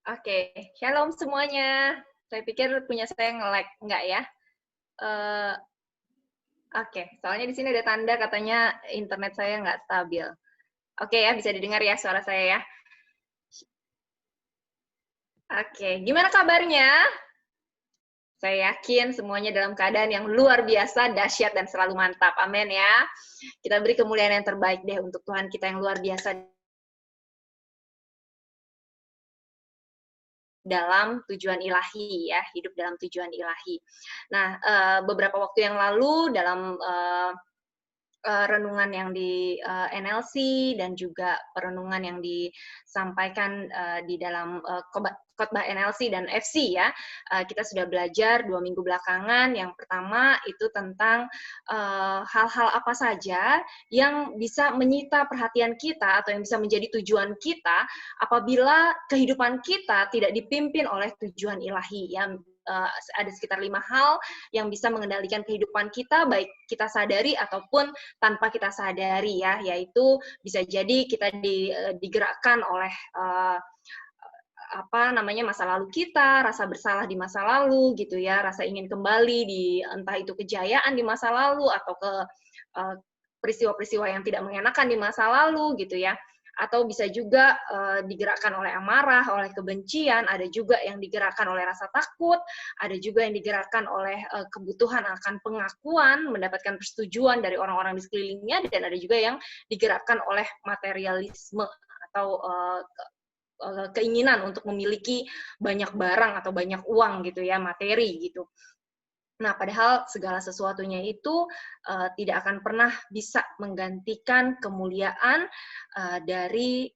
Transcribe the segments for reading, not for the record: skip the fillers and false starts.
Oke, shalom semuanya. Saya pikir punya saya nge-lag, enggak ya? Eh, Oke, soalnya di sini ada tanda katanya internet saya nggak stabil. Oke ya, bisa didengar ya suara saya ya? Oke, gimana kabarnya? Saya yakin semuanya dalam keadaan yang luar biasa, dahsyat, dan selalu mantap. Amin ya. Kita beri kemuliaan yang terbaik deh untuk Tuhan kita yang luar biasa dalam tujuan ilahi ya, hidup dalam tujuan ilahi. Nah, beberapa waktu yang lalu dalam renungan yang di NLC dan juga perenungan yang disampaikan di dalam khotbah NLC dan FC ya, kita sudah belajar 2 minggu belakangan. Yang pertama itu tentang hal-hal apa saja yang bisa menyita perhatian kita atau yang bisa menjadi tujuan kita apabila kehidupan kita tidak dipimpin oleh tujuan ilahi ya. Ada sekitar 5 hal yang bisa mengendalikan kehidupan kita, baik kita sadari ataupun tanpa kita sadari ya, yaitu bisa jadi kita digerakkan oleh apa namanya masa lalu kita, rasa bersalah di masa lalu gitu ya, rasa ingin kembali di entah itu kejayaan di masa lalu atau ke peristiwa-peristiwa yang tidak mengenakan di masa lalu gitu ya. Atau bisa juga digerakkan oleh amarah, oleh kebencian, ada juga yang digerakkan oleh rasa takut, ada juga yang digerakkan oleh kebutuhan akan pengakuan, mendapatkan persetujuan dari orang-orang di sekelilingnya, dan ada juga yang digerakkan oleh materialisme atau keinginan untuk memiliki banyak barang atau banyak uang gitu ya, materi gitu. Nah, padahal segala sesuatunya itu tidak akan pernah bisa menggantikan kemuliaan dari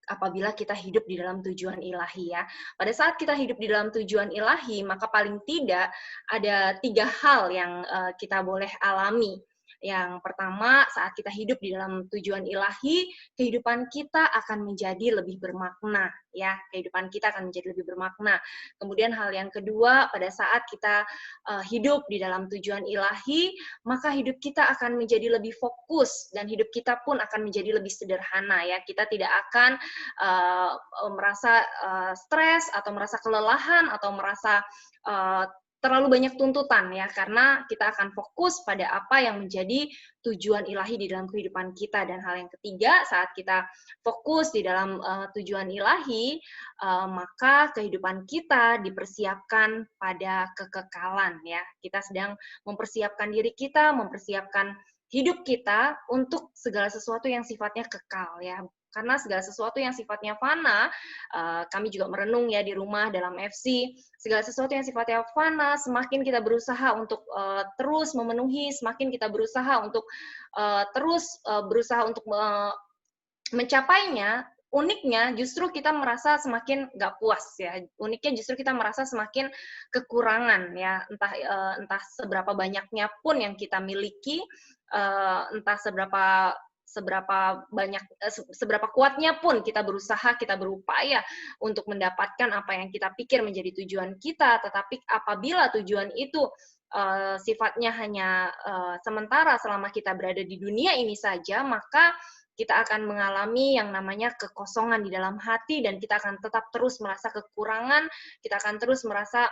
apabila kita hidup di dalam tujuan ilahi ya. Pada saat kita hidup di dalam tujuan ilahi, maka paling tidak ada 3 hal yang kita boleh alami. Yang pertama, saat kita hidup di dalam tujuan ilahi, kehidupan kita akan menjadi lebih bermakna ya. Kehidupan kita akan menjadi lebih bermakna. Kemudian hal yang kedua, pada saat kita hidup di dalam tujuan ilahi, maka hidup kita akan menjadi lebih fokus dan hidup kita pun akan menjadi lebih sederhana ya. Kita tidak akan merasa stres atau merasa kelelahan atau merasa terlalu banyak tuntutan ya, karena kita akan fokus pada apa yang menjadi tujuan ilahi di dalam kehidupan kita. Dan hal yang ketiga, saat kita fokus di dalam tujuan ilahi, maka kehidupan kita dipersiapkan pada kekekalan ya. Kita sedang mempersiapkan diri kita, mempersiapkan hidup kita untuk segala sesuatu yang sifatnya kekal ya. Karena segala sesuatu yang sifatnya fana, kami juga merenung ya di rumah dalam FC, segala sesuatu yang sifatnya fana, semakin kita berusaha untuk terus memenuhi, semakin kita berusaha untuk terus berusaha untuk mencapainya, uniknya justru kita merasa semakin nggak puas ya. Uniknya justru kita merasa semakin kekurangan ya. Entah seberapa banyaknya pun yang kita miliki, entah seberapa kuatnya pun kita berusaha, kita berupaya untuk mendapatkan apa yang kita pikir menjadi tujuan kita, tetapi apabila tujuan itu sifatnya hanya sementara selama kita berada di dunia ini saja, maka kita akan mengalami yang namanya kekosongan di dalam hati dan kita akan tetap terus merasa kekurangan, kita akan terus merasa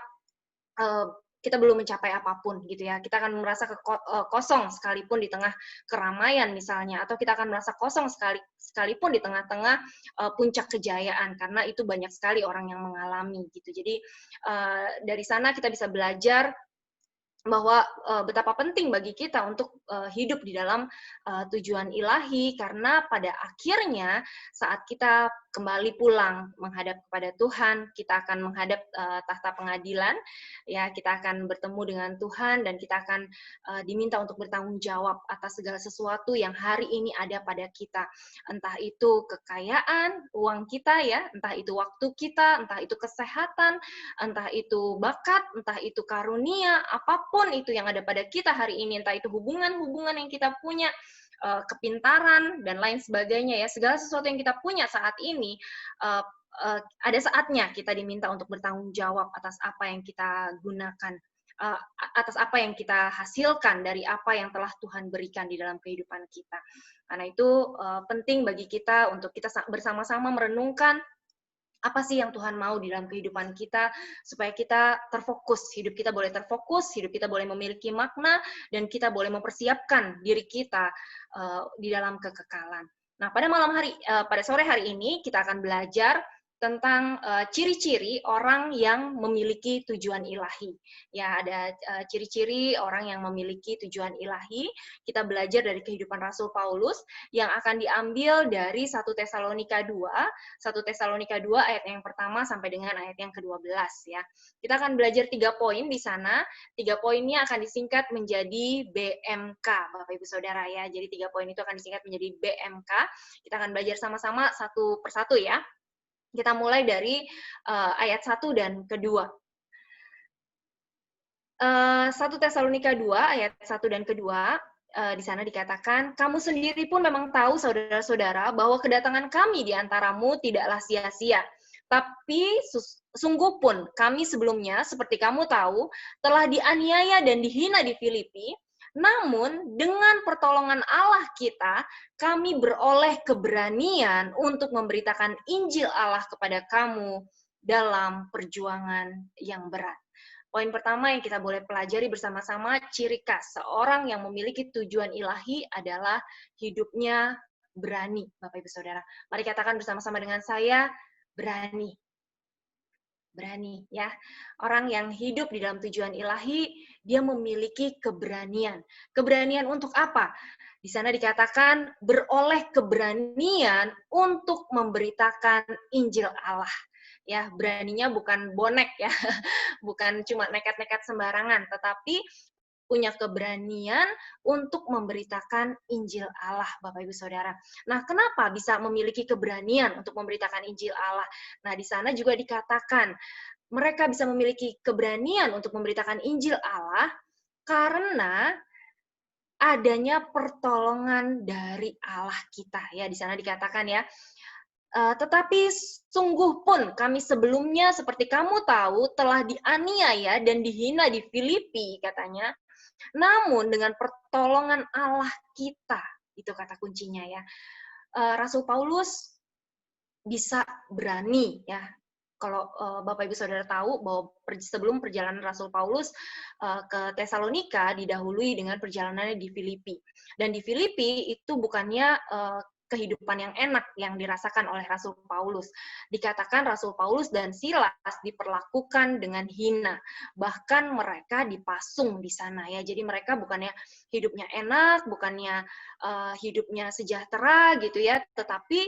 kita belum mencapai apapun gitu ya. Kita akan merasa kosong sekalipun di tengah keramaian misalnya, atau kita akan merasa kosong sekalipun di tengah-tengah puncak kejayaan, karena itu banyak sekali orang yang mengalami gitu. Jadi dari sana kita bisa belajar bahwa betapa penting bagi kita untuk hidup di dalam tujuan ilahi, karena pada akhirnya saat kita kembali pulang menghadap kepada Tuhan, kita akan menghadap tahta pengadilan, ya kita akan bertemu dengan Tuhan dan kita akan diminta untuk bertanggung jawab atas segala sesuatu yang hari ini ada pada kita, entah itu kekayaan, uang kita ya, entah itu waktu kita, entah itu kesehatan, entah itu bakat, entah itu karunia, apapun itu yang ada pada kita hari ini, entah itu hubungan-hubungan yang kita punya, kepintaran, dan lain sebagainya ya, segala sesuatu yang kita punya saat ini, ada saatnya kita diminta untuk bertanggung jawab atas apa yang kita gunakan, atas apa yang kita hasilkan dari apa yang telah Tuhan berikan di dalam kehidupan kita. Karena itu penting bagi kita untuk kita bersama-sama merenungkan Apa sih yang Tuhan mau di dalam kehidupan kita, supaya kita terfokus, hidup kita boleh terfokus, hidup kita boleh memiliki makna, dan kita boleh mempersiapkan diri kita di dalam kekekalan. Nah, pada sore hari ini kita akan belajar tentang ciri-ciri orang yang memiliki tujuan ilahi. Ya, ada ciri-ciri orang yang memiliki tujuan ilahi. Kita belajar dari kehidupan Rasul Paulus yang akan diambil dari 1 Tesalonika 2, 1 Tesalonika 2 ayat yang pertama sampai dengan ayat yang ke-12 ya. Kita akan belajar 3 poin di sana. 3 poinnya akan disingkat menjadi BMK, Bapak Ibu Saudara ya. Jadi 3 poin itu akan disingkat menjadi BMK. Kita akan belajar sama-sama satu persatu ya. Kita mulai dari ayat 1 dan kedua. 1 Tesalonika 2 ayat 1 dan kedua, di sana dikatakan, kamu sendiri pun memang tahu, saudara-saudara, bahwa kedatangan kami di antaramu tidaklah sia-sia. Tapi sungguh pun kami sebelumnya, seperti kamu tahu, telah dianiaya dan dihina di Filipi, namun dengan pertolongan Allah kita, kami beroleh keberanian untuk memberitakan Injil Allah kepada kamu dalam perjuangan yang berat. Poin pertama yang kita boleh pelajari bersama-sama, ciri khas seorang yang memiliki tujuan ilahi adalah hidupnya berani, Bapak Ibu Saudara. Mari katakan bersama-sama dengan saya, berani. Berani, ya. Orang yang hidup di dalam tujuan ilahi, dia memiliki keberanian. Keberanian untuk apa? Di sana dikatakan beroleh keberanian untuk memberitakan Injil Allah. Ya, beraninya bukan bonek ya, bukan cuma nekat-nekat sembarangan, tetapi punya keberanian untuk memberitakan Injil Allah, Bapak Ibu Saudara. Nah, kenapa bisa memiliki keberanian untuk memberitakan Injil Allah? Nah, di sana juga dikatakan mereka bisa memiliki keberanian untuk memberitakan Injil Allah karena adanya pertolongan dari Allah kita. Ya, di sana dikatakan ya, tetapi sungguh pun kami sebelumnya seperti kamu tahu telah dianiaya dan dihina di Filipi katanya. Namun dengan pertolongan Allah kita, itu kata kuncinya ya. Rasul Paulus bisa berani ya. Kalau Bapak Ibu Saudara tahu bahwa sebelum perjalanan Rasul Paulus ke Tesalonika didahului dengan perjalanannya di Filipi. Dan di Filipi itu bukannya kehidupan yang enak yang dirasakan oleh Rasul Paulus. Dikatakan Rasul Paulus dan Silas diperlakukan dengan hina. Bahkan mereka dipasung di sana ya. Jadi mereka bukannya hidupnya enak, bukannya hidupnya sejahtera gitu ya, tetapi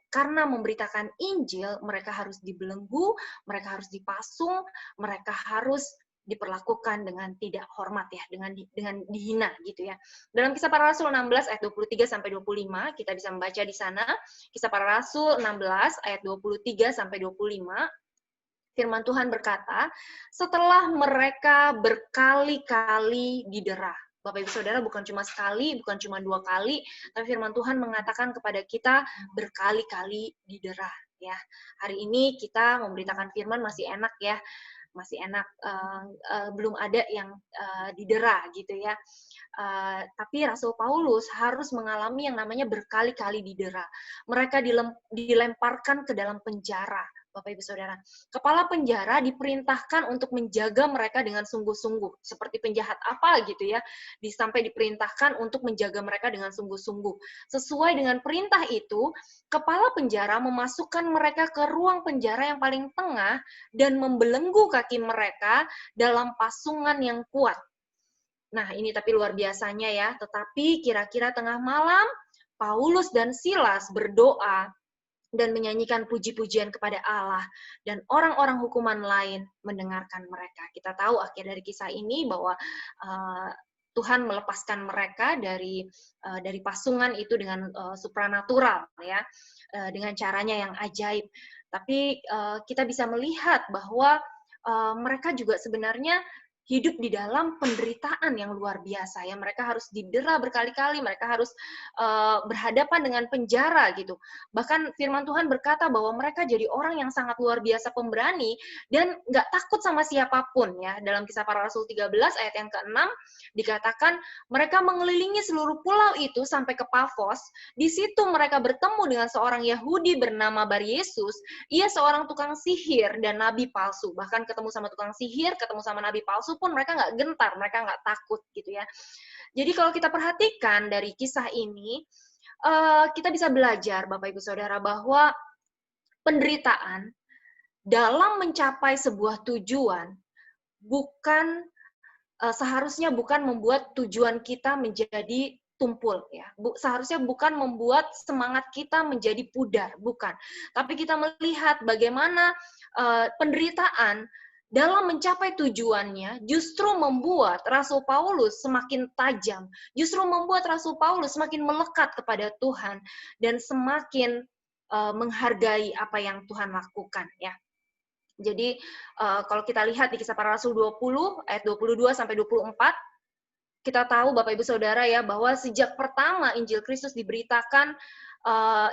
karena memberitakan Injil, mereka harus dibelenggu, mereka harus dipasung, mereka harus diperlakukan dengan tidak hormat ya, dengan dihina gitu ya. Dalam Kisah Para Rasul 16 ayat 23 sampai 25 kita bisa membaca di sana. Kisah Para Rasul 16 ayat 23 sampai 25. Firman Tuhan berkata, setelah mereka berkali-kali didera. Bapak Ibu Saudara, bukan cuma sekali, bukan cuma 2 kali, tapi firman Tuhan mengatakan kepada kita berkali-kali didera ya. Hari ini kita memberitakan firman masih enak ya. Masih enak, belum ada yang didera gitu ya. Tapi Rasul Paulus harus mengalami yang namanya berkali-kali didera. Mereka dilemparkan ke dalam penjara, Bapak Ibu Saudara. Kepala penjara diperintahkan untuk menjaga mereka dengan sungguh-sungguh. Seperti penjahat apa gitu ya, sampai diperintahkan untuk menjaga mereka dengan sungguh-sungguh. Sesuai dengan perintah itu, kepala penjara memasukkan mereka ke ruang penjara yang paling tengah dan membelenggu kaki mereka dalam pasungan yang kuat. Nah, ini tapi luar biasanya ya. Tetapi kira-kira tengah malam, Paulus dan Silas berdoa dan menyanyikan puji-pujian kepada Allah, dan orang-orang hukuman lain mendengarkan mereka. Kita tahu akhir dari kisah ini bahwa Tuhan melepaskan mereka dari pasungan itu dengan supranatural ya, dengan caranya yang ajaib. Tapi kita bisa melihat bahwa mereka juga sebenarnya hidup di dalam penderitaan yang luar biasa ya. Mereka harus didera berkali-kali, mereka harus berhadapan dengan penjara gitu. Bahkan firman Tuhan berkata bahwa mereka jadi orang yang sangat luar biasa pemberani dan nggak takut sama siapapun ya. Dalam Kisah Para Rasul 13 ayat yang ke-6 dikatakan mereka mengelilingi seluruh pulau itu sampai ke Pafos. Di situ mereka bertemu dengan seorang Yahudi bernama Bar Yesus. Ia seorang tukang sihir dan nabi palsu. Bahkan ketemu sama tukang sihir, ketemu sama nabi palsu pun mereka nggak gentar, mereka nggak takut gitu ya. Jadi kalau kita perhatikan dari kisah ini, kita bisa belajar Bapak Ibu Saudara bahwa penderitaan dalam mencapai sebuah tujuan bukan seharusnya bukan membuat tujuan kita menjadi tumpul ya. Seharusnya bukan membuat semangat kita menjadi pudar, bukan. Tapi kita melihat bagaimana penderitaan dalam mencapai tujuannya justru membuat Rasul Paulus semakin tajam, justru membuat Rasul Paulus semakin melekat kepada Tuhan dan semakin menghargai apa yang Tuhan lakukan ya. Jadi kalau kita lihat di Kisah Para Rasul 20 ayat 22 sampai 24, kita tahu Bapak Ibu Saudara ya bahwa sejak pertama Injil Kristus diberitakan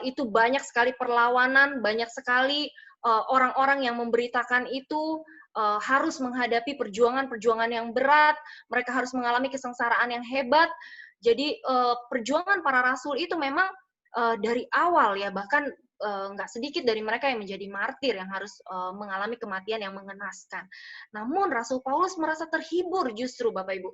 itu banyak sekali perlawanan, banyak sekali orang-orang yang memberitakan itu harus menghadapi perjuangan-perjuangan yang berat, mereka harus mengalami kesengsaraan yang hebat. Jadi perjuangan para rasul itu memang dari awal ya, bahkan nggak sedikit dari mereka yang menjadi martir, yang harus mengalami kematian yang mengenaskan. Namun Rasul Paulus merasa terhibur justru Bapak Ibu,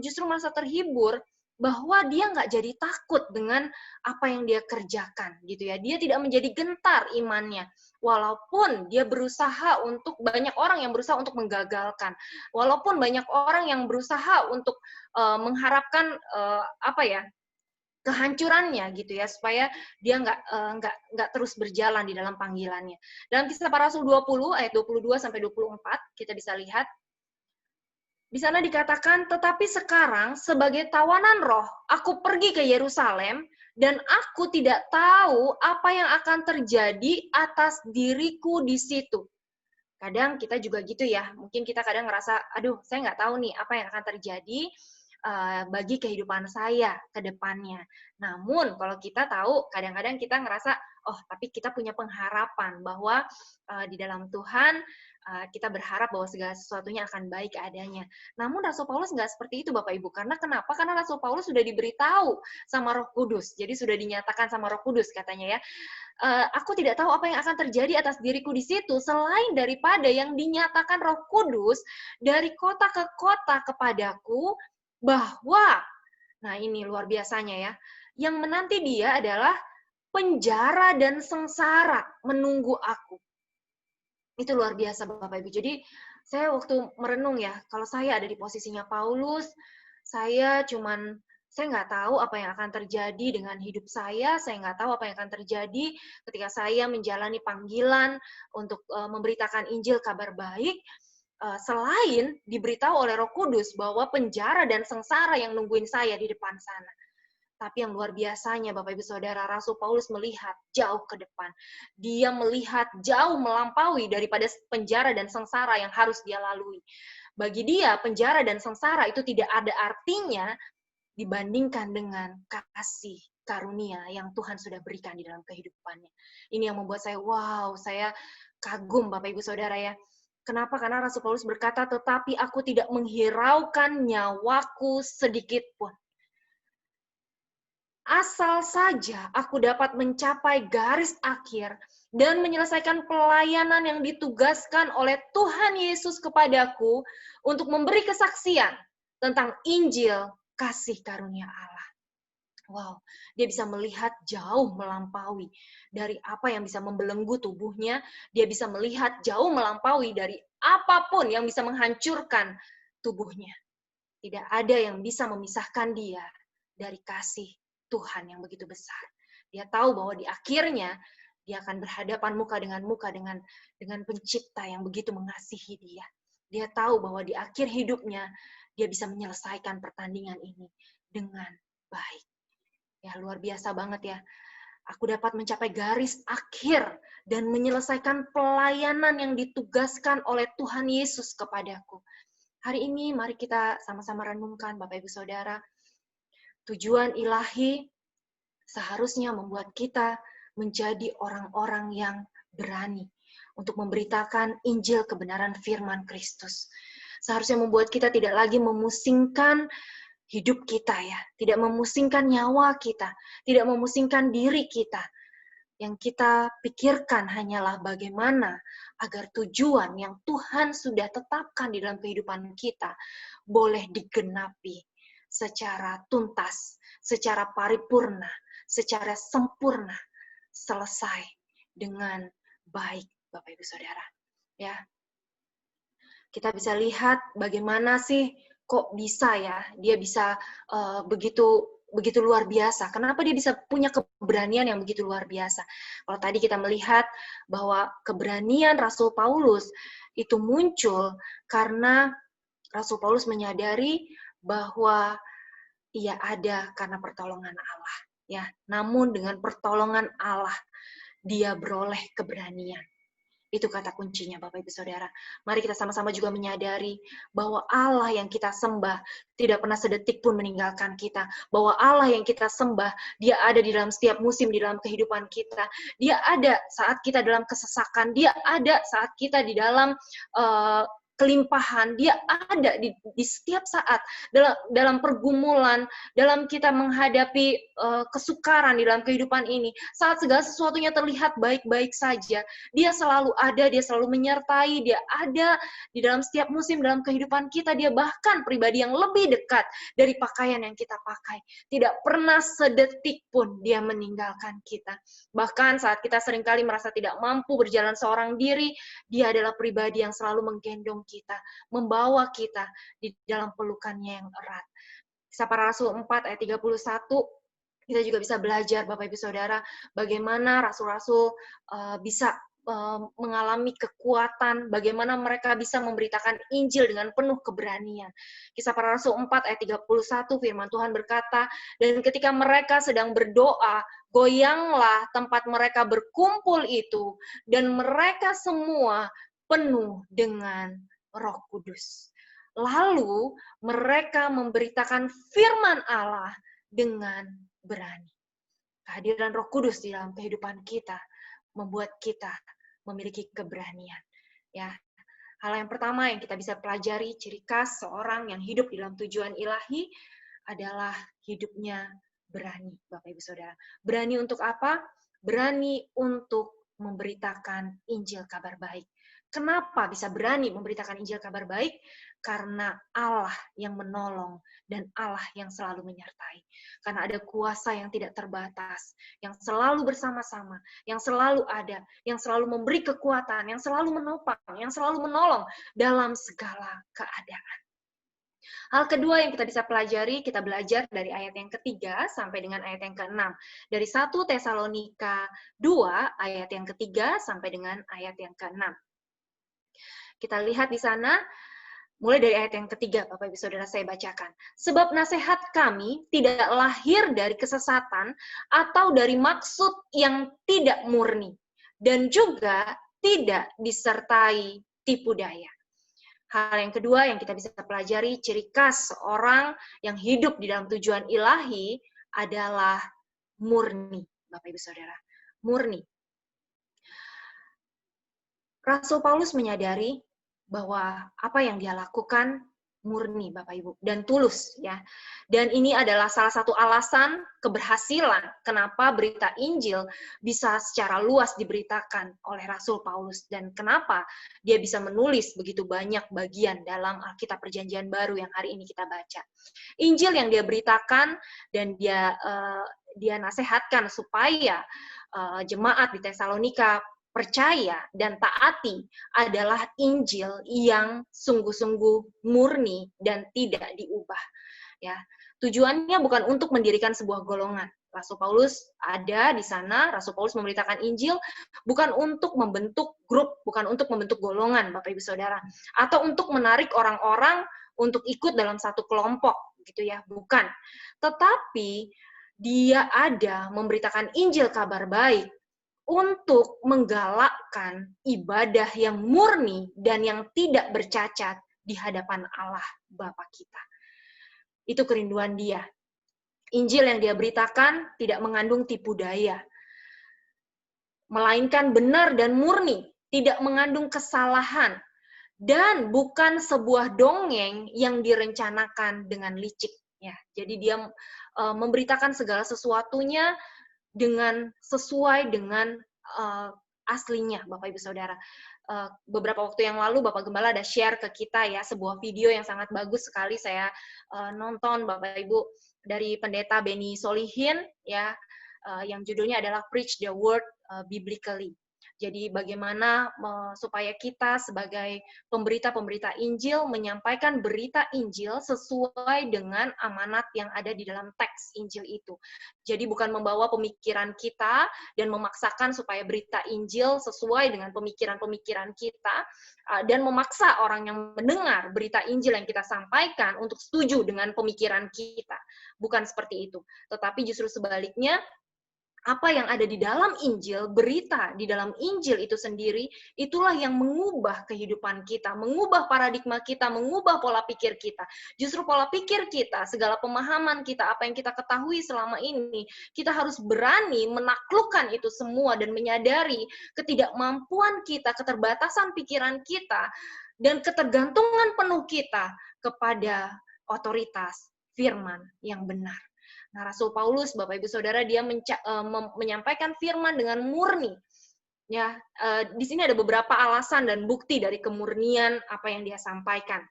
justru merasa terhibur bahwa dia nggak jadi takut dengan apa yang dia kerjakan gitu ya. Dia tidak menjadi gentar imannya. Walaupun dia berusaha untuk, banyak orang yang berusaha untuk menggagalkan. Walaupun banyak orang yang berusaha untuk mengharapkan kehancurannya gitu ya, supaya dia nggak terus berjalan di dalam panggilannya. Dalam Kisah Para Rasul 20 ayat 22 sampai 24 kita bisa lihat di sana dikatakan, tetapi sekarang sebagai tawanan roh, aku pergi ke Yerusalem dan aku tidak tahu apa yang akan terjadi atas diriku di situ. Kadang kita juga gitu ya, mungkin kita kadang ngerasa, aduh saya nggak tahu nih apa yang akan terjadi bagi kehidupan saya ke depannya. Namun kalau kita tahu, kadang-kadang kita ngerasa, oh tapi kita punya pengharapan bahwa di dalam Tuhan kita berharap bahwa segala sesuatunya akan baik adanya. Namun Rasul Paulus nggak seperti itu Bapak Ibu. Karena kenapa? Karena Rasul Paulus sudah diberitahu sama Roh Kudus. Jadi sudah dinyatakan sama Roh Kudus katanya ya. Aku tidak tahu apa yang akan terjadi atas diriku di situ selain daripada yang dinyatakan Roh Kudus dari kota ke kota kepadaku, bahwa, nah ini luar biasanya ya, yang menanti dia adalah penjara dan sengsara menunggu aku. Itu luar biasa Bapak Ibu. Jadi saya waktu merenung ya, kalau saya ada di posisinya Paulus, saya nggak tahu apa yang akan terjadi dengan hidup saya nggak tahu apa yang akan terjadi ketika saya menjalani panggilan untuk memberitakan Injil kabar baik, selain diberitahu oleh Roh Kudus bahwa penjara dan sengsara yang nungguin saya di depan sana. Tapi yang luar biasanya Bapak Ibu Saudara, Rasul Paulus melihat jauh ke depan. Dia melihat jauh melampaui daripada penjara dan sengsara yang harus dia lalui. Bagi dia, penjara dan sengsara itu tidak ada artinya dibandingkan dengan kasih karunia yang Tuhan sudah berikan di dalam kehidupannya. Ini yang membuat saya, wow, saya kagum Bapak Ibu Saudara ya. Kenapa? Karena Rasul Paulus berkata, tetapi aku tidak menghiraukan nyawaku sedikit pun. Asal saja aku dapat mencapai garis akhir dan menyelesaikan pelayanan yang ditugaskan oleh Tuhan Yesus kepadaku untuk memberi kesaksian tentang Injil kasih karunia Allah. Wow, dia bisa melihat jauh melampaui dari apa yang bisa membelenggu tubuhnya, dia bisa melihat jauh melampaui dari apapun yang bisa menghancurkan tubuhnya. Tidak ada yang bisa memisahkan dia dari kasih Tuhan yang begitu besar. Dia tahu bahwa di akhirnya dia akan berhadapan muka dengan pencipta yang begitu mengasihi dia. Dia tahu bahwa di akhir hidupnya dia bisa menyelesaikan pertandingan ini dengan baik. Ya, luar biasa banget ya. Aku dapat mencapai garis akhir dan menyelesaikan pelayanan yang ditugaskan oleh Tuhan Yesus kepadaku. Hari ini mari kita sama-sama renungkan Bapak Ibu Saudara, tujuan ilahi seharusnya membuat kita menjadi orang-orang yang berani untuk memberitakan Injil kebenaran firman Kristus. Seharusnya membuat kita tidak lagi memusingkan hidup kita ya, tidak memusingkan nyawa kita, tidak memusingkan diri kita. Yang kita pikirkan hanyalah bagaimana agar tujuan yang Tuhan sudah tetapkan di dalam kehidupan kita boleh digenapi secara tuntas, secara paripurna, secara sempurna, selesai dengan baik, Bapak Ibu Saudara. Ya, kita bisa lihat bagaimana sih kok bisa ya, dia bisa begitu luar biasa. Kenapa dia bisa punya keberanian yang begitu luar biasa? Kalau tadi kita melihat bahwa keberanian Rasul Paulus itu muncul karena Rasul Paulus menyadari bahwa ia ada karena pertolongan Allah. Ya, namun dengan pertolongan Allah dia beroleh keberanian. Itu kata kuncinya, Bapak Ibu Saudara. Mari kita sama-sama juga menyadari bahwa Allah yang kita sembah tidak pernah sedetik pun meninggalkan kita. Bahwa Allah yang kita sembah, dia ada di dalam setiap musim di dalam kehidupan kita. Dia ada saat kita dalam kesesakan. Dia ada saat kita di dalam kelimpahan. Dia ada di setiap saat dalam pergumulan, dalam kita menghadapi kesukaran di dalam kehidupan ini. Saat segala sesuatunya terlihat baik-baik saja, dia selalu ada, dia selalu menyertai, dia ada di dalam setiap musim dalam kehidupan kita. Dia bahkan pribadi yang lebih dekat dari pakaian yang kita pakai. Tidak pernah sedetik pun dia meninggalkan kita. Bahkan saat kita seringkali merasa tidak mampu berjalan seorang diri, dia adalah pribadi yang selalu menggendong kita, membawa kita di dalam pelukannya yang erat. Kisah Para Rasul 4 ayat 31, kita juga bisa belajar, Bapak Ibu Saudara, bagaimana rasul-rasul bisa mengalami kekuatan, bagaimana mereka bisa memberitakan Injil dengan penuh keberanian. Kisah Para Rasul 4 ayat 31, firman Tuhan berkata, dan ketika mereka sedang berdoa, goyanglah tempat mereka berkumpul itu, dan mereka semua penuh dengan Roh Kudus. Lalu mereka memberitakan firman Allah dengan berani. Kehadiran Roh Kudus di dalam kehidupan kita membuat kita memiliki keberanian. Ya, hal yang pertama yang kita bisa pelajari, ciri khas seorang yang hidup di dalam tujuan ilahi adalah hidupnya berani, Bapak Ibu Saudara. Berani untuk apa? Berani untuk memberitakan Injil kabar baik. Kenapa bisa berani memberitakan Injil kabar baik? Karena Allah yang menolong dan Allah yang selalu menyertai. Karena ada kuasa yang tidak terbatas, yang selalu bersama-sama, yang selalu ada, yang selalu memberi kekuatan, yang selalu menopang, yang selalu menolong dalam segala keadaan. Hal kedua yang kita bisa pelajari, kita belajar dari ayat yang ketiga sampai dengan ayat yang keenam. Dari 1 Tesalonika 2, ayat yang ketiga sampai dengan ayat yang keenam. Kita lihat di sana, mulai dari ayat yang ketiga, Bapak Ibu Saudara, saya bacakan. Sebab nasihat kami tidak lahir dari kesesatan atau dari maksud yang tidak murni, dan juga tidak disertai tipu daya. Hal yang kedua yang kita bisa pelajari, ciri khas seorang yang hidup di dalam tujuan ilahi adalah murni, Bapak Ibu Saudara. Murni. Rasul Paulus menyadari bahwa apa yang dia lakukan murni, Bapak Ibu, dan tulus ya. Dan ini adalah salah satu alasan keberhasilan kenapa berita Injil bisa secara luas diberitakan oleh Rasul Paulus, dan kenapa dia bisa menulis begitu banyak bagian dalam Alkitab Perjanjian Baru yang hari ini kita baca. Injil yang dia beritakan dan dia nasihatkan supaya jemaat di Tesalonika percaya dan taati adalah Injil yang sungguh-sungguh murni dan tidak diubah. Ya, tujuannya bukan untuk mendirikan sebuah golongan. Rasul Paulus ada di sana, Rasul Paulus memberitakan Injil bukan untuk membentuk grup, bukan untuk membentuk golongan, Bapak Ibu Saudara, atau untuk menarik orang-orang untuk ikut dalam satu kelompok, gitu ya, bukan. Tetapi dia ada memberitakan Injil kabar baik untuk menggalakkan ibadah yang murni dan yang tidak bercacat di hadapan Allah Bapa kita. Itu kerinduan dia. Injil yang dia beritakan tidak mengandung tipu daya, melainkan benar dan murni, tidak mengandung kesalahan, dan bukan sebuah dongeng yang direncanakan dengan licik. Ya, jadi dia memberitakan segala sesuatunya dengan sesuai dengan aslinya, Bapak Ibu Saudara. Beberapa waktu yang lalu Bapak Gembala ada share ke kita ya sebuah video yang sangat bagus sekali saya nonton, Bapak Ibu, dari pendeta Benny Solihin ya, yang judulnya adalah Preach the Word Biblically. Jadi bagaimana supaya kita sebagai pemberita-pemberita Injil menyampaikan berita Injil sesuai dengan amanat yang ada di dalam teks Injil itu. Jadi bukan membawa pemikiran kita dan memaksakan supaya berita Injil sesuai dengan pemikiran-pemikiran kita, dan memaksa orang yang mendengar berita Injil yang kita sampaikan untuk setuju dengan pemikiran kita. Bukan seperti itu. Tetapi justru sebaliknya, apa yang ada di dalam Injil, berita di dalam Injil itu sendiri, itulah yang mengubah kehidupan kita, mengubah paradigma kita, mengubah pola pikir kita. Justru pola pikir kita, segala pemahaman kita, apa yang kita ketahui selama ini, kita harus berani menaklukkan itu semua dan menyadari ketidakmampuan kita, keterbatasan pikiran kita, dan ketergantungan penuh kita kepada otoritas firman yang benar. Nah, Rasul Paulus, Bapak Ibu Saudara, dia menyampaikan firman dengan murni. Ya, di sini ada beberapa alasan dan bukti dari kemurnian apa yang dia sampaikan.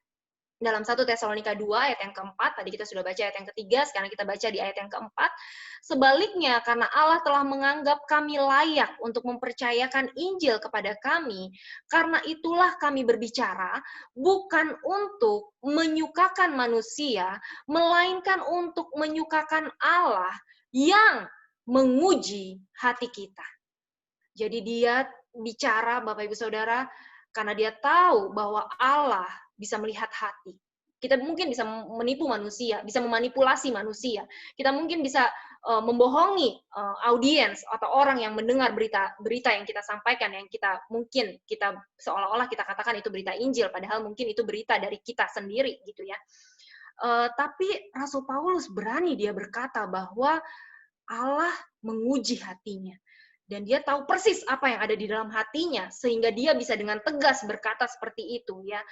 Dalam 1 Tesalonika 2 ayat yang keempat, tadi kita sudah baca ayat yang ketiga, sekarang kita baca di ayat yang keempat. Sebaliknya, karena Allah telah menganggap kami layak untuk mempercayakan Injil kepada kami, karena itulah kami berbicara, bukan untuk menyukakan manusia, melainkan untuk menyukakan Allah yang menguji hati kita. Jadi dia bicara, Bapak Ibu Saudara, karena dia tahu bahwa Allah bisa melihat hati. Kita mungkin bisa menipu manusia, bisa memanipulasi manusia. Kita mungkin bisa membohongi audiens atau orang yang mendengar berita yang kita sampaikan, yang kita seolah-olah kita katakan itu berita Injil, padahal mungkin itu berita dari kita sendiri gitu ya. Tapi Rasul Paulus berani dia berkata bahwa Allah menguji hatinya. Dan dia tahu persis apa yang ada di dalam hatinya, sehingga dia bisa dengan tegas berkata seperti itu ya.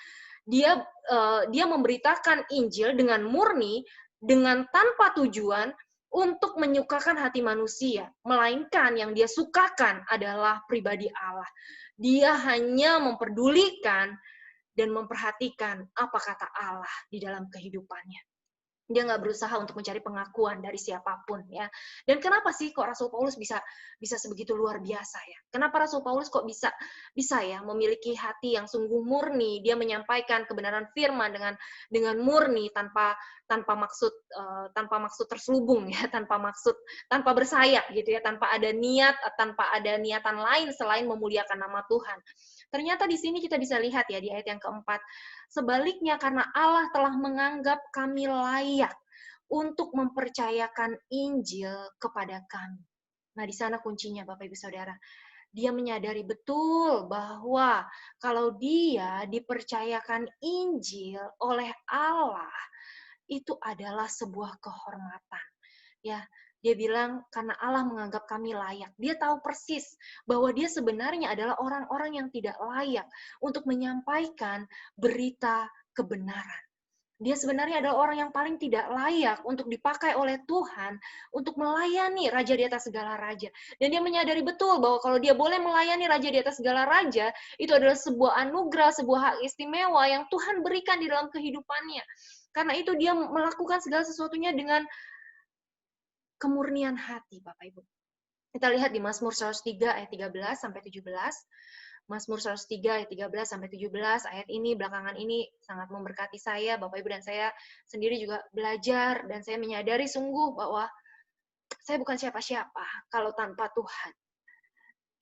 Dia memberitakan Injil dengan murni, dengan tanpa tujuan untuk menyukakan hati manusia, melainkan yang dia sukakan adalah pribadi Allah. Dia hanya memperdulikan dan memperhatikan apa kata Allah di dalam kehidupannya. Dia nggak berusaha untuk mencari pengakuan dari siapapun ya. Dan kenapa sih kok Rasul Paulus bisa sebegitu luar biasa ya? Kenapa Rasul Paulus kok bisa ya memiliki hati yang sungguh murni? Dia menyampaikan kebenaran firman dengan murni tanpa maksud terselubung ya, tanpa bersayap gitu ya, tanpa ada niatan lain selain memuliakan nama Tuhan. Ternyata di sini kita bisa lihat ya di ayat yang keempat, sebaliknya karena Allah telah menganggap kami layak untuk mempercayakan Injil kepada kami. Nah, di sana kuncinya Bapak Ibu Saudara. Dia menyadari betul bahwa kalau dia dipercayakan Injil oleh Allah, itu adalah sebuah kehormatan. Ya, dia bilang karena Allah menganggap kami layak. Dia tahu persis bahwa dia sebenarnya adalah orang-orang yang tidak layak untuk menyampaikan berita kebenaran. Dia sebenarnya adalah orang yang paling tidak layak untuk dipakai oleh Tuhan untuk melayani Raja di atas segala raja. Dan dia menyadari betul bahwa kalau dia boleh melayani Raja di atas segala raja, itu adalah sebuah anugerah, sebuah hak istimewa yang Tuhan berikan di dalam kehidupannya. Karena itu dia melakukan segala sesuatunya dengan kemurnian hati, Bapak Ibu. Kita lihat di Mazmur 103 ayat 13 sampai 17. Mazmur 103 ayat 13 sampai 17. Ayat ini belakangan ini sangat memberkati saya, Bapak Ibu, dan saya sendiri juga belajar dan saya menyadari sungguh bahwa saya bukan siapa-siapa kalau tanpa Tuhan.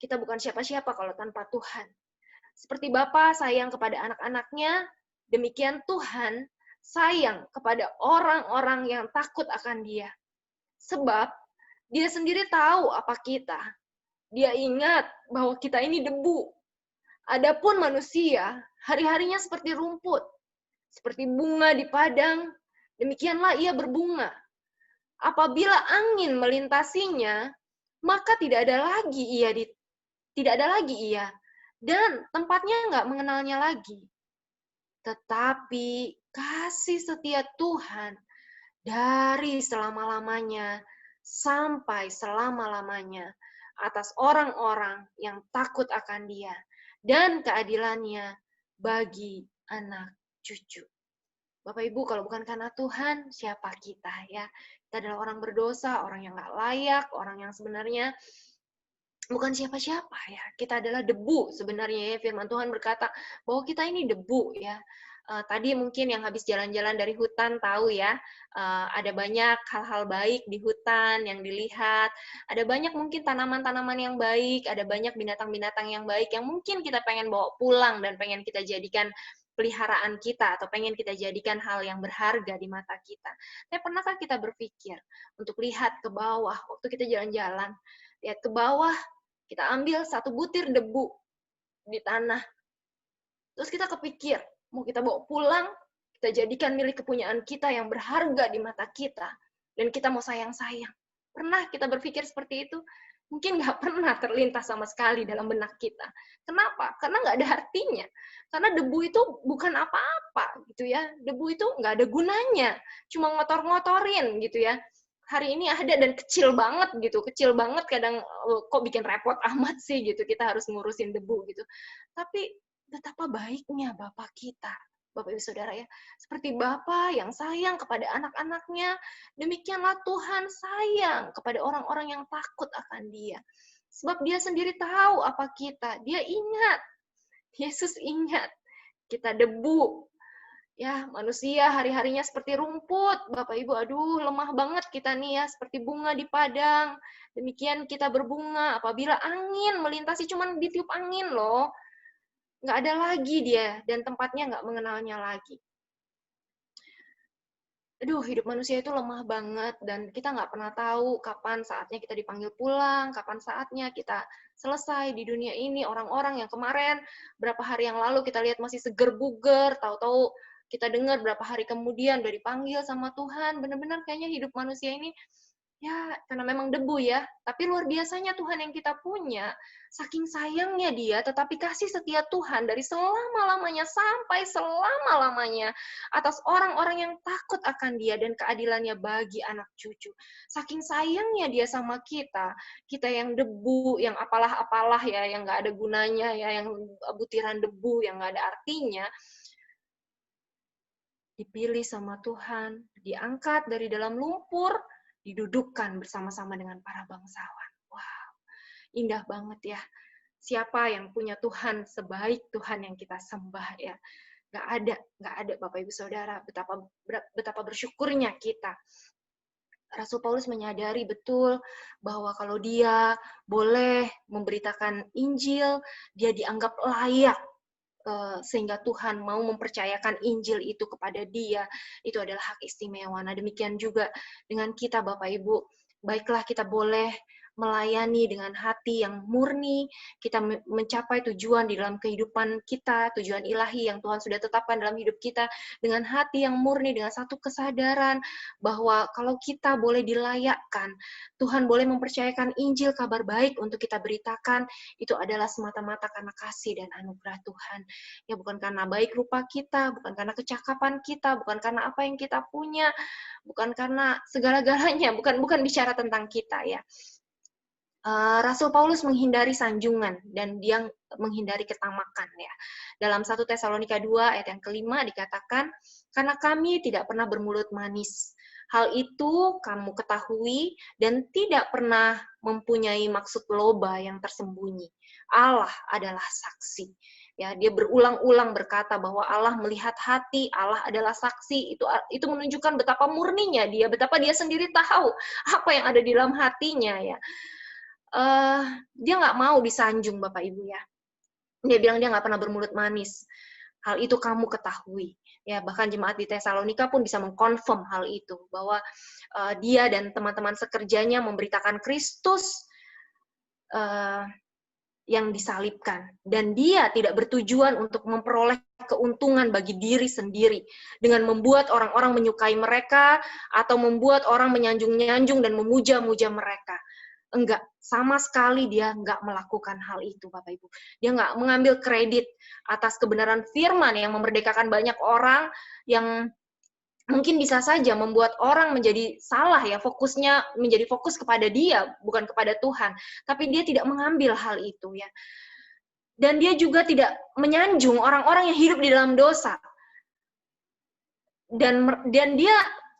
Kita bukan siapa-siapa kalau tanpa Tuhan. Seperti Bapa sayang kepada anak-anaknya, demikian Tuhan sayang kepada orang-orang yang takut akan Dia. Sebab dia sendiri tahu apa kita. Dia ingat bahwa kita ini debu. Adapun manusia, hari-harinya seperti rumput. Seperti bunga di padang, demikianlah ia berbunga. Apabila angin melintasinya, maka tidak ada lagi ia, dan tempatnya nggak mengenalnya lagi. Tetapi kasih setia Tuhan dari selama-lamanya sampai selama-lamanya atas orang-orang yang takut akan Dia, dan keadilannya bagi anak cucu. Bapak Ibu, kalau bukan karena Tuhan, siapa kita ya? Kita adalah orang berdosa, orang yang nggak layak, orang yang sebenarnya bukan siapa-siapa ya. Kita adalah debu sebenarnya ya. Firman Tuhan berkata bahwa kita ini debu ya. Tadi mungkin yang habis jalan-jalan dari hutan tahu ya, ada banyak hal-hal baik di hutan yang dilihat, ada banyak mungkin tanaman-tanaman yang baik, ada banyak binatang-binatang yang baik yang mungkin kita pengen bawa pulang dan pengen kita jadikan peliharaan kita atau pengen kita jadikan hal yang berharga di mata kita. Tapi pernahkah kita berpikir untuk lihat ke bawah waktu kita jalan-jalan, lihat ke bawah, kita ambil satu butir debu di tanah, terus kita kepikir, mau kita bawa pulang, kita jadikan milik kepunyaan kita yang berharga di mata kita, dan kita mau sayang-sayang. Pernah kita berpikir seperti itu? Mungkin nggak pernah terlintas sama sekali dalam benak kita. Kenapa? Karena nggak ada artinya. Karena debu itu bukan apa-apa, gitu ya. Debu itu nggak ada gunanya, cuma ngotor-ngotorin, gitu ya. Hari ini ada dan kecil banget gitu, kecil banget kadang kok bikin repot amat sih gitu, kita harus ngurusin debu gitu. Tapi betapa baiknya Bapa kita, Bapak Ibu Saudara ya. Seperti Bapa yang sayang kepada anak-anaknya, demikianlah Tuhan sayang kepada orang-orang yang takut akan Dia. Sebab Dia sendiri tahu apa kita. Dia ingat, Yesus ingat, kita debu. Ya, manusia hari-harinya seperti rumput. Bapak Ibu, aduh lemah banget kita nih ya, seperti bunga di padang. Demikian kita berbunga apabila angin melintasi, cuman ditiup angin loh. Nggak ada lagi dia, dan tempatnya nggak mengenalnya lagi. Aduh, hidup manusia itu lemah banget, dan kita nggak pernah tahu kapan saatnya kita dipanggil pulang, kapan saatnya kita selesai di dunia ini. Orang-orang yang kemarin, berapa hari yang lalu kita lihat masih seger buger, tahu-tahu kita dengar berapa hari kemudian udah dipanggil sama Tuhan. Benar-benar kayaknya hidup manusia ini, ya, karena memang debu ya, tapi luar biasanya Tuhan yang kita punya, saking sayangnya Dia, tetapi kasih setia Tuhan dari selama-lamanya sampai selama-lamanya atas orang-orang yang takut akan Dia dan keadilannya bagi anak cucu. Saking sayangnya Dia sama kita, kita yang debu, yang apalah-apalah ya, yang nggak ada gunanya ya, yang butiran debu yang nggak ada artinya, dipilih sama Tuhan, diangkat dari dalam lumpur, didudukkan bersama-sama dengan para bangsawan. Wow, indah banget ya. Siapa yang punya Tuhan sebaik Tuhan yang kita sembah ya. Nggak ada Bapak Ibu Saudara. Betapa bersyukurnya kita. Rasul Paulus menyadari betul bahwa kalau dia boleh memberitakan Injil, dia dianggap layak sehingga Tuhan mau mempercayakan Injil itu kepada dia, itu adalah hak istimewa. Nah, demikian juga dengan kita Bapak Ibu, baiklah kita boleh melayani dengan hati yang murni, kita mencapai tujuan di dalam kehidupan kita, tujuan ilahi yang Tuhan sudah tetapkan dalam hidup kita, dengan hati yang murni, dengan satu kesadaran bahwa kalau kita boleh dilayakkan, Tuhan boleh mempercayakan Injil, kabar baik untuk kita beritakan, itu adalah semata-mata karena kasih dan anugerah Tuhan. Ya, bukan karena baik rupa kita, bukan karena kecakapan kita, bukan karena apa yang kita punya, bukan karena segala-galanya, bukan bicara tentang kita ya. Rasul Paulus menghindari sanjungan dan dia menghindari ketamakan ya. Dalam 1 Tesalonika 2 ayat yang kelima dikatakan, karena kami tidak pernah bermulut manis. Hal itu kamu ketahui dan tidak pernah mempunyai maksud loba yang tersembunyi. Allah adalah saksi. Ya, dia berulang-ulang berkata bahwa Allah melihat hati, Allah adalah saksi. Itu menunjukkan betapa murninya dia, betapa dia sendiri tahu apa yang ada di dalam hatinya ya. Dia nggak mau disanjung Bapak Ibu ya. Dia bilang dia nggak pernah bermulut manis. Hal itu kamu ketahui. Ya, bahkan jemaat di Tesalonika pun bisa mengkonfirm hal itu bahwa dia dan teman-teman sekerjanya memberitakan Kristus yang disalibkan. Dan dia tidak bertujuan untuk memperoleh keuntungan bagi diri sendiri dengan membuat orang-orang menyukai mereka atau membuat orang menyanjung-nyanjung dan memuja-muja mereka. Enggak, sama sekali dia enggak melakukan hal itu, Bapak Ibu. Dia enggak mengambil kredit atas kebenaran firman yang memerdekakan banyak orang, yang mungkin bisa saja membuat orang menjadi salah ya, fokusnya menjadi fokus kepada dia, bukan kepada Tuhan. Tapi dia tidak mengambil hal itu ya. Dan dia juga tidak menyanjung orang-orang yang hidup di dalam dosa. Dan dia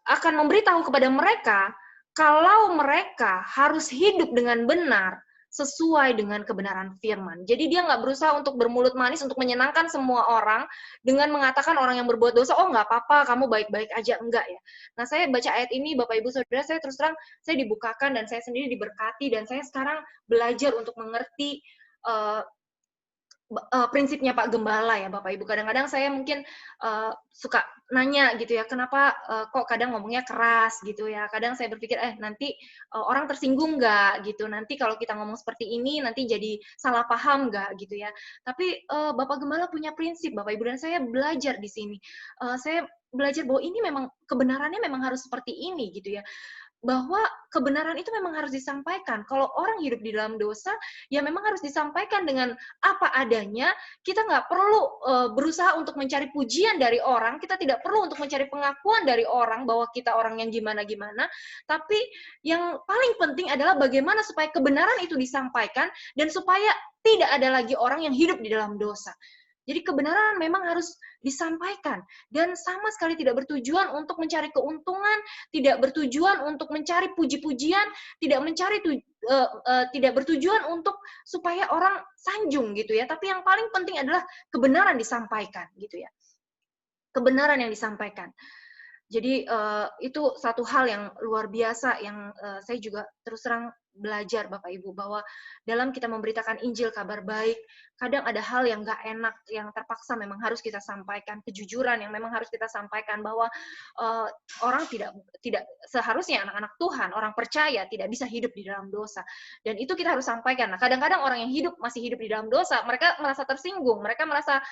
akan memberitahu kepada mereka kalau mereka harus hidup dengan benar sesuai dengan kebenaran firman. Jadi dia nggak berusaha untuk bermulut manis untuk menyenangkan semua orang dengan mengatakan orang yang berbuat dosa, oh nggak apa-apa, kamu baik-baik aja. Enggak ya. Nah, saya baca ayat ini, Bapak Ibu Saudara, saya terus terang, saya dibukakan dan saya sendiri diberkati, dan saya sekarang belajar untuk mengerti prinsipnya Pak Gembala ya Bapak Ibu. Kadang-kadang saya mungkin suka nanya gitu ya, kenapa kok kadang ngomongnya keras gitu ya. Kadang saya berpikir nanti orang tersinggung nggak gitu. Nanti kalau kita ngomong seperti ini nanti jadi salah paham nggak gitu ya. Tapi Bapak Gembala punya prinsip Bapak Ibu, dan saya belajar di sini. Saya belajar bahwa ini memang kebenarannya memang harus seperti ini gitu ya. Bahwa kebenaran itu memang harus disampaikan. Kalau orang hidup di dalam dosa, ya memang harus disampaikan dengan apa adanya. Kita nggak perlu berusaha untuk mencari pujian dari orang, kita tidak perlu untuk mencari pengakuan dari orang bahwa kita orang yang gimana-gimana, tapi yang paling penting adalah bagaimana supaya kebenaran itu disampaikan, dan supaya tidak ada lagi orang yang hidup di dalam dosa. Jadi kebenaran memang harus disampaikan, dan sama sekali tidak bertujuan untuk mencari keuntungan, tidak bertujuan untuk mencari puji-pujian, tidak bertujuan untuk supaya orang sanjung gitu ya. Tapi yang paling penting adalah kebenaran disampaikan gitu ya. Kebenaran yang disampaikan. Jadi itu satu hal yang luar biasa yang saya juga terus terang belajar Bapak Ibu, bahwa dalam kita memberitakan Injil kabar baik, kadang ada hal yang nggak enak, yang terpaksa memang harus kita sampaikan, kejujuran yang memang harus kita sampaikan, bahwa orang tidak seharusnya anak-anak Tuhan, orang percaya tidak bisa hidup di dalam dosa, dan itu kita harus sampaikan. Nah, kadang-kadang orang yang masih hidup di dalam dosa, mereka merasa tersinggung, mereka merasa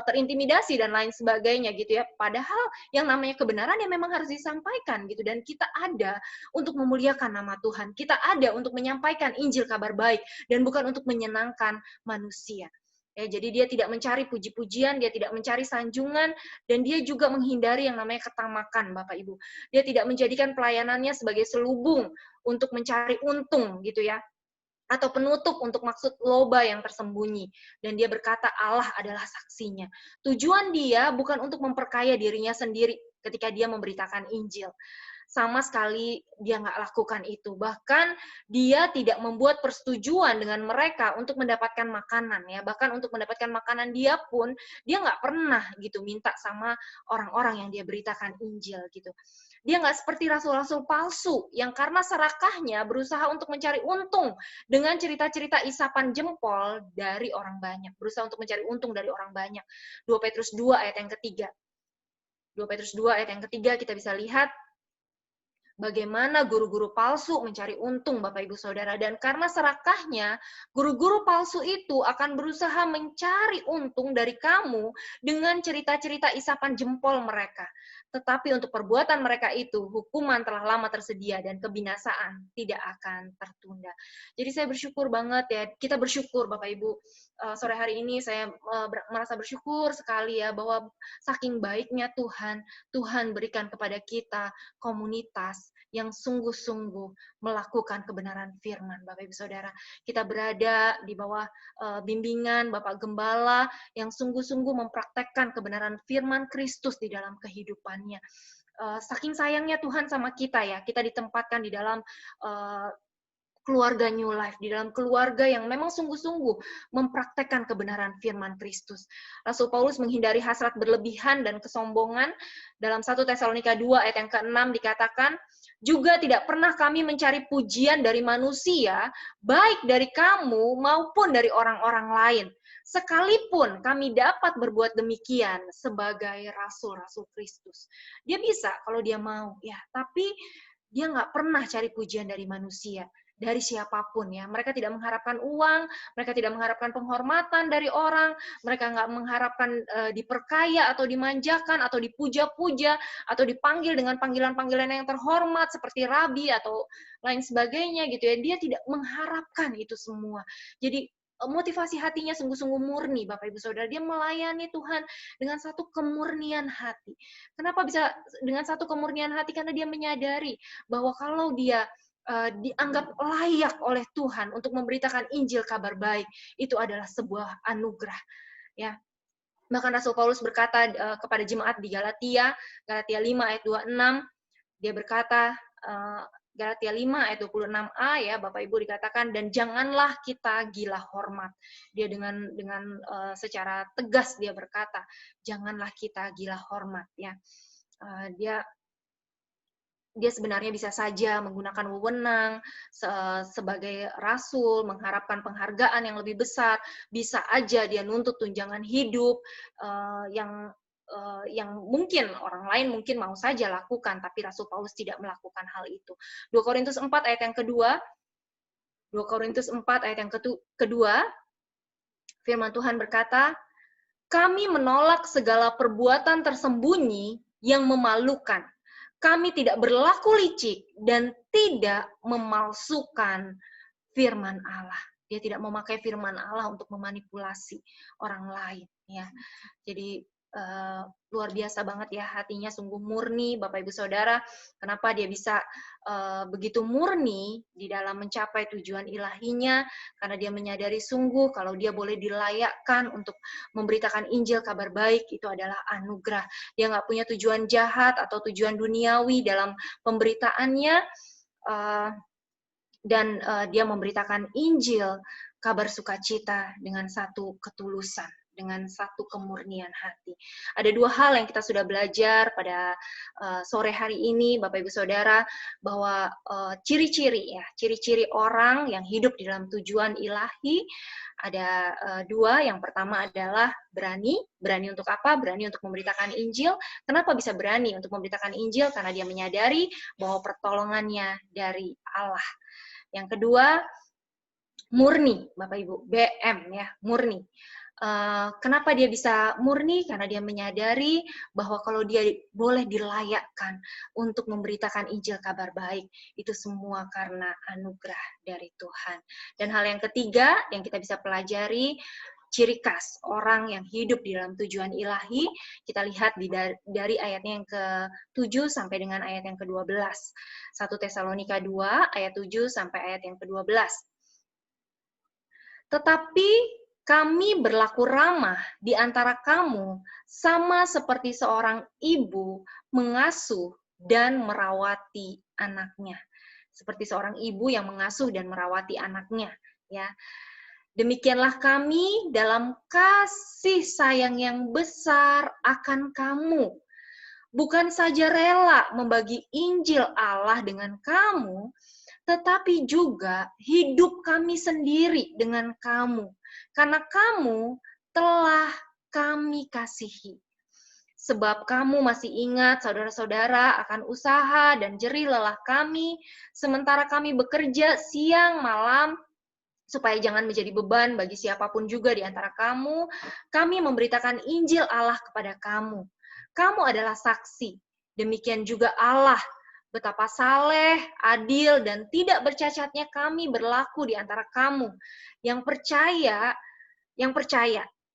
terintimidasi dan lain sebagainya gitu ya. Padahal yang namanya kebenaran yang memang harus disampaikan gitu, dan kita ada untuk memuliakan nama Tuhan, kita ada untuk menyampaikan Injil kabar baik, dan bukan untuk menyenangkan manusia. Ya, jadi dia tidak mencari puji-pujian, dia tidak mencari sanjungan, dan dia juga menghindari yang namanya ketamakan, Bapak Ibu. Dia tidak menjadikan pelayanannya sebagai selubung untuk mencari untung gitu ya, atau penutup untuk maksud loba yang tersembunyi. Dan dia berkata Allah adalah saksinya. Tujuan dia bukan untuk memperkaya dirinya sendiri ketika dia memberitakan Injil. Sama sekali dia nggak lakukan itu. Bahkan dia tidak membuat persetujuan dengan mereka untuk mendapatkan makanan ya. Bahkan untuk mendapatkan makanan dia pun dia nggak pernah gitu minta sama orang-orang yang dia beritakan Injil gitu. Dia nggak seperti rasul-rasul palsu yang karena serakahnya berusaha untuk mencari untung dengan cerita-cerita isapan jempol dari orang banyak. Berusaha untuk mencari untung dari orang banyak. 2 Petrus 2 ayat yang ketiga. 2 Petrus 2 ayat yang ketiga kita bisa lihat bagaimana guru-guru palsu mencari untung, Bapak Ibu Saudara. Dan karena serakahnya, guru-guru palsu itu akan berusaha mencari untung dari kamu dengan cerita-cerita isapan jempol mereka. Tetapi untuk perbuatan mereka itu, hukuman telah lama tersedia dan kebinasaan tidak akan tertunda. Jadi saya bersyukur banget ya, kita bersyukur Bapak Ibu. Sore hari ini saya merasa bersyukur sekali ya, bahwa saking baiknya Tuhan, Tuhan berikan kepada kita komunitas yang sungguh-sungguh melakukan kebenaran firman, Bapak Ibu Saudara. Kita berada di bawah bimbingan Bapak Gembala yang sungguh-sungguh mempraktekkan kebenaran firman Kristus di dalam kehidupannya. Saking sayangnya Tuhan sama kita ya, kita ditempatkan di dalam keluarga New Life, di dalam keluarga yang memang sungguh-sungguh mempraktekkan kebenaran firman Kristus. Rasul Paulus menghindari hasrat berlebihan dan kesombongan. Dalam 1 Tesalonika 2 ayat yang ke-6 dikatakan, juga tidak pernah kami mencari pujian dari manusia, baik dari kamu maupun dari orang-orang lain. Sekalipun kami dapat berbuat demikian sebagai rasul-rasul Kristus. Dia bisa kalau dia mau, ya. Tapi dia nggak pernah cari pujian dari manusia. dari siapapun ya. Mereka tidak mengharapkan uang, mereka tidak mengharapkan penghormatan dari orang, mereka nggak mengharapkan diperkaya atau dimanjakan atau dipuja-puja atau dipanggil dengan panggilan-panggilan yang terhormat seperti rabi atau lain sebagainya gitu ya. Dia tidak mengharapkan itu semua. Jadi motivasi hatinya sungguh-sungguh murni, Bapak Ibu Saudara. Dia melayani Tuhan dengan satu kemurnian hati. Kenapa bisa dengan satu kemurnian hati? Karena dia menyadari bahwa kalau dia dianggap layak oleh Tuhan untuk memberitakan Injil kabar baik, itu adalah sebuah anugerah. Ya, bahkan Rasul Paulus berkata kepada jemaat di Galatia 5 ayat 26, dia berkata, Galatia 5 ayat 26a ya, Bapak Ibu, dikatakan, dan janganlah kita gila hormat. Dia dengan secara tegas dia berkata, janganlah kita gila hormat ya. Dia sebenarnya bisa saja menggunakan wewenang sebagai rasul, mengharapkan penghargaan yang lebih besar, bisa aja dia nuntut tunjangan hidup yang mungkin orang lain mungkin mau saja lakukan, tapi Rasul Paulus tidak melakukan hal itu. 2 Korintus 4 ayat yang kedua, 2 Korintus 4 ayat yang kedua, firman Tuhan berkata, kami menolak segala perbuatan tersembunyi yang memalukan. Kami tidak berlaku licik dan tidak memalsukan firman Allah. Dia tidak memakai firman Allah untuk memanipulasi orang lain ya. Jadi luar biasa banget ya, hatinya sungguh murni, Bapak Ibu Saudara. Kenapa dia bisa begitu murni di dalam mencapai tujuan ilahinya? Karena dia menyadari sungguh kalau dia boleh dilayakkan untuk memberitakan Injil kabar baik, itu adalah anugerah. Dia nggak punya tujuan jahat atau tujuan duniawi dalam pemberitaannya, dan dia memberitakan Injil kabar sukacita dengan satu ketulusan, dengan satu kemurnian hati. Ada dua hal yang kita sudah belajar pada sore hari ini, Bapak Ibu Saudara, bahwa ciri-ciri orang yang hidup di dalam tujuan ilahi ada dua. Yang pertama adalah berani untuk apa? Berani untuk memberitakan Injil. Kenapa bisa berani untuk memberitakan Injil? Karena dia menyadari bahwa pertolongannya dari Allah. Yang kedua, murni, Bapak Ibu, BM ya, murni. Kenapa dia bisa murni? Karena dia menyadari bahwa kalau dia boleh dilayakkan untuk memberitakan Injil kabar baik, itu semua karena anugerah dari Tuhan. Dan hal yang ketiga yang kita bisa pelajari, ciri khas orang yang hidup di dalam tujuan ilahi, kita lihat dari ayatnya yang ke-7 sampai dengan ayat yang ke-12. 1 Tesalonika 2 ayat 7 sampai ayat yang ke-12. Tetapi kami berlaku ramah di antara kamu sama seperti seorang ibu mengasuh dan merawati anaknya. Seperti seorang ibu yang mengasuh dan merawati anaknya, ya. Demikianlah kami dalam kasih sayang yang besar akan kamu. Bukan saja rela membagi Injil Allah dengan kamu, tetapi juga hidup kami sendiri dengan kamu. Karena kamu telah kami kasihi. Sebab kamu masih ingat, saudara-saudara, akan usaha dan jerih lelah kami, sementara kami bekerja siang malam, supaya jangan menjadi beban bagi siapapun juga di antara kamu, kami memberitakan Injil Allah kepada kamu. Kamu adalah saksi. Demikian juga Allah, betapa saleh, adil, dan tidak bercacatnya kami berlaku di antara kamu. Yang percaya,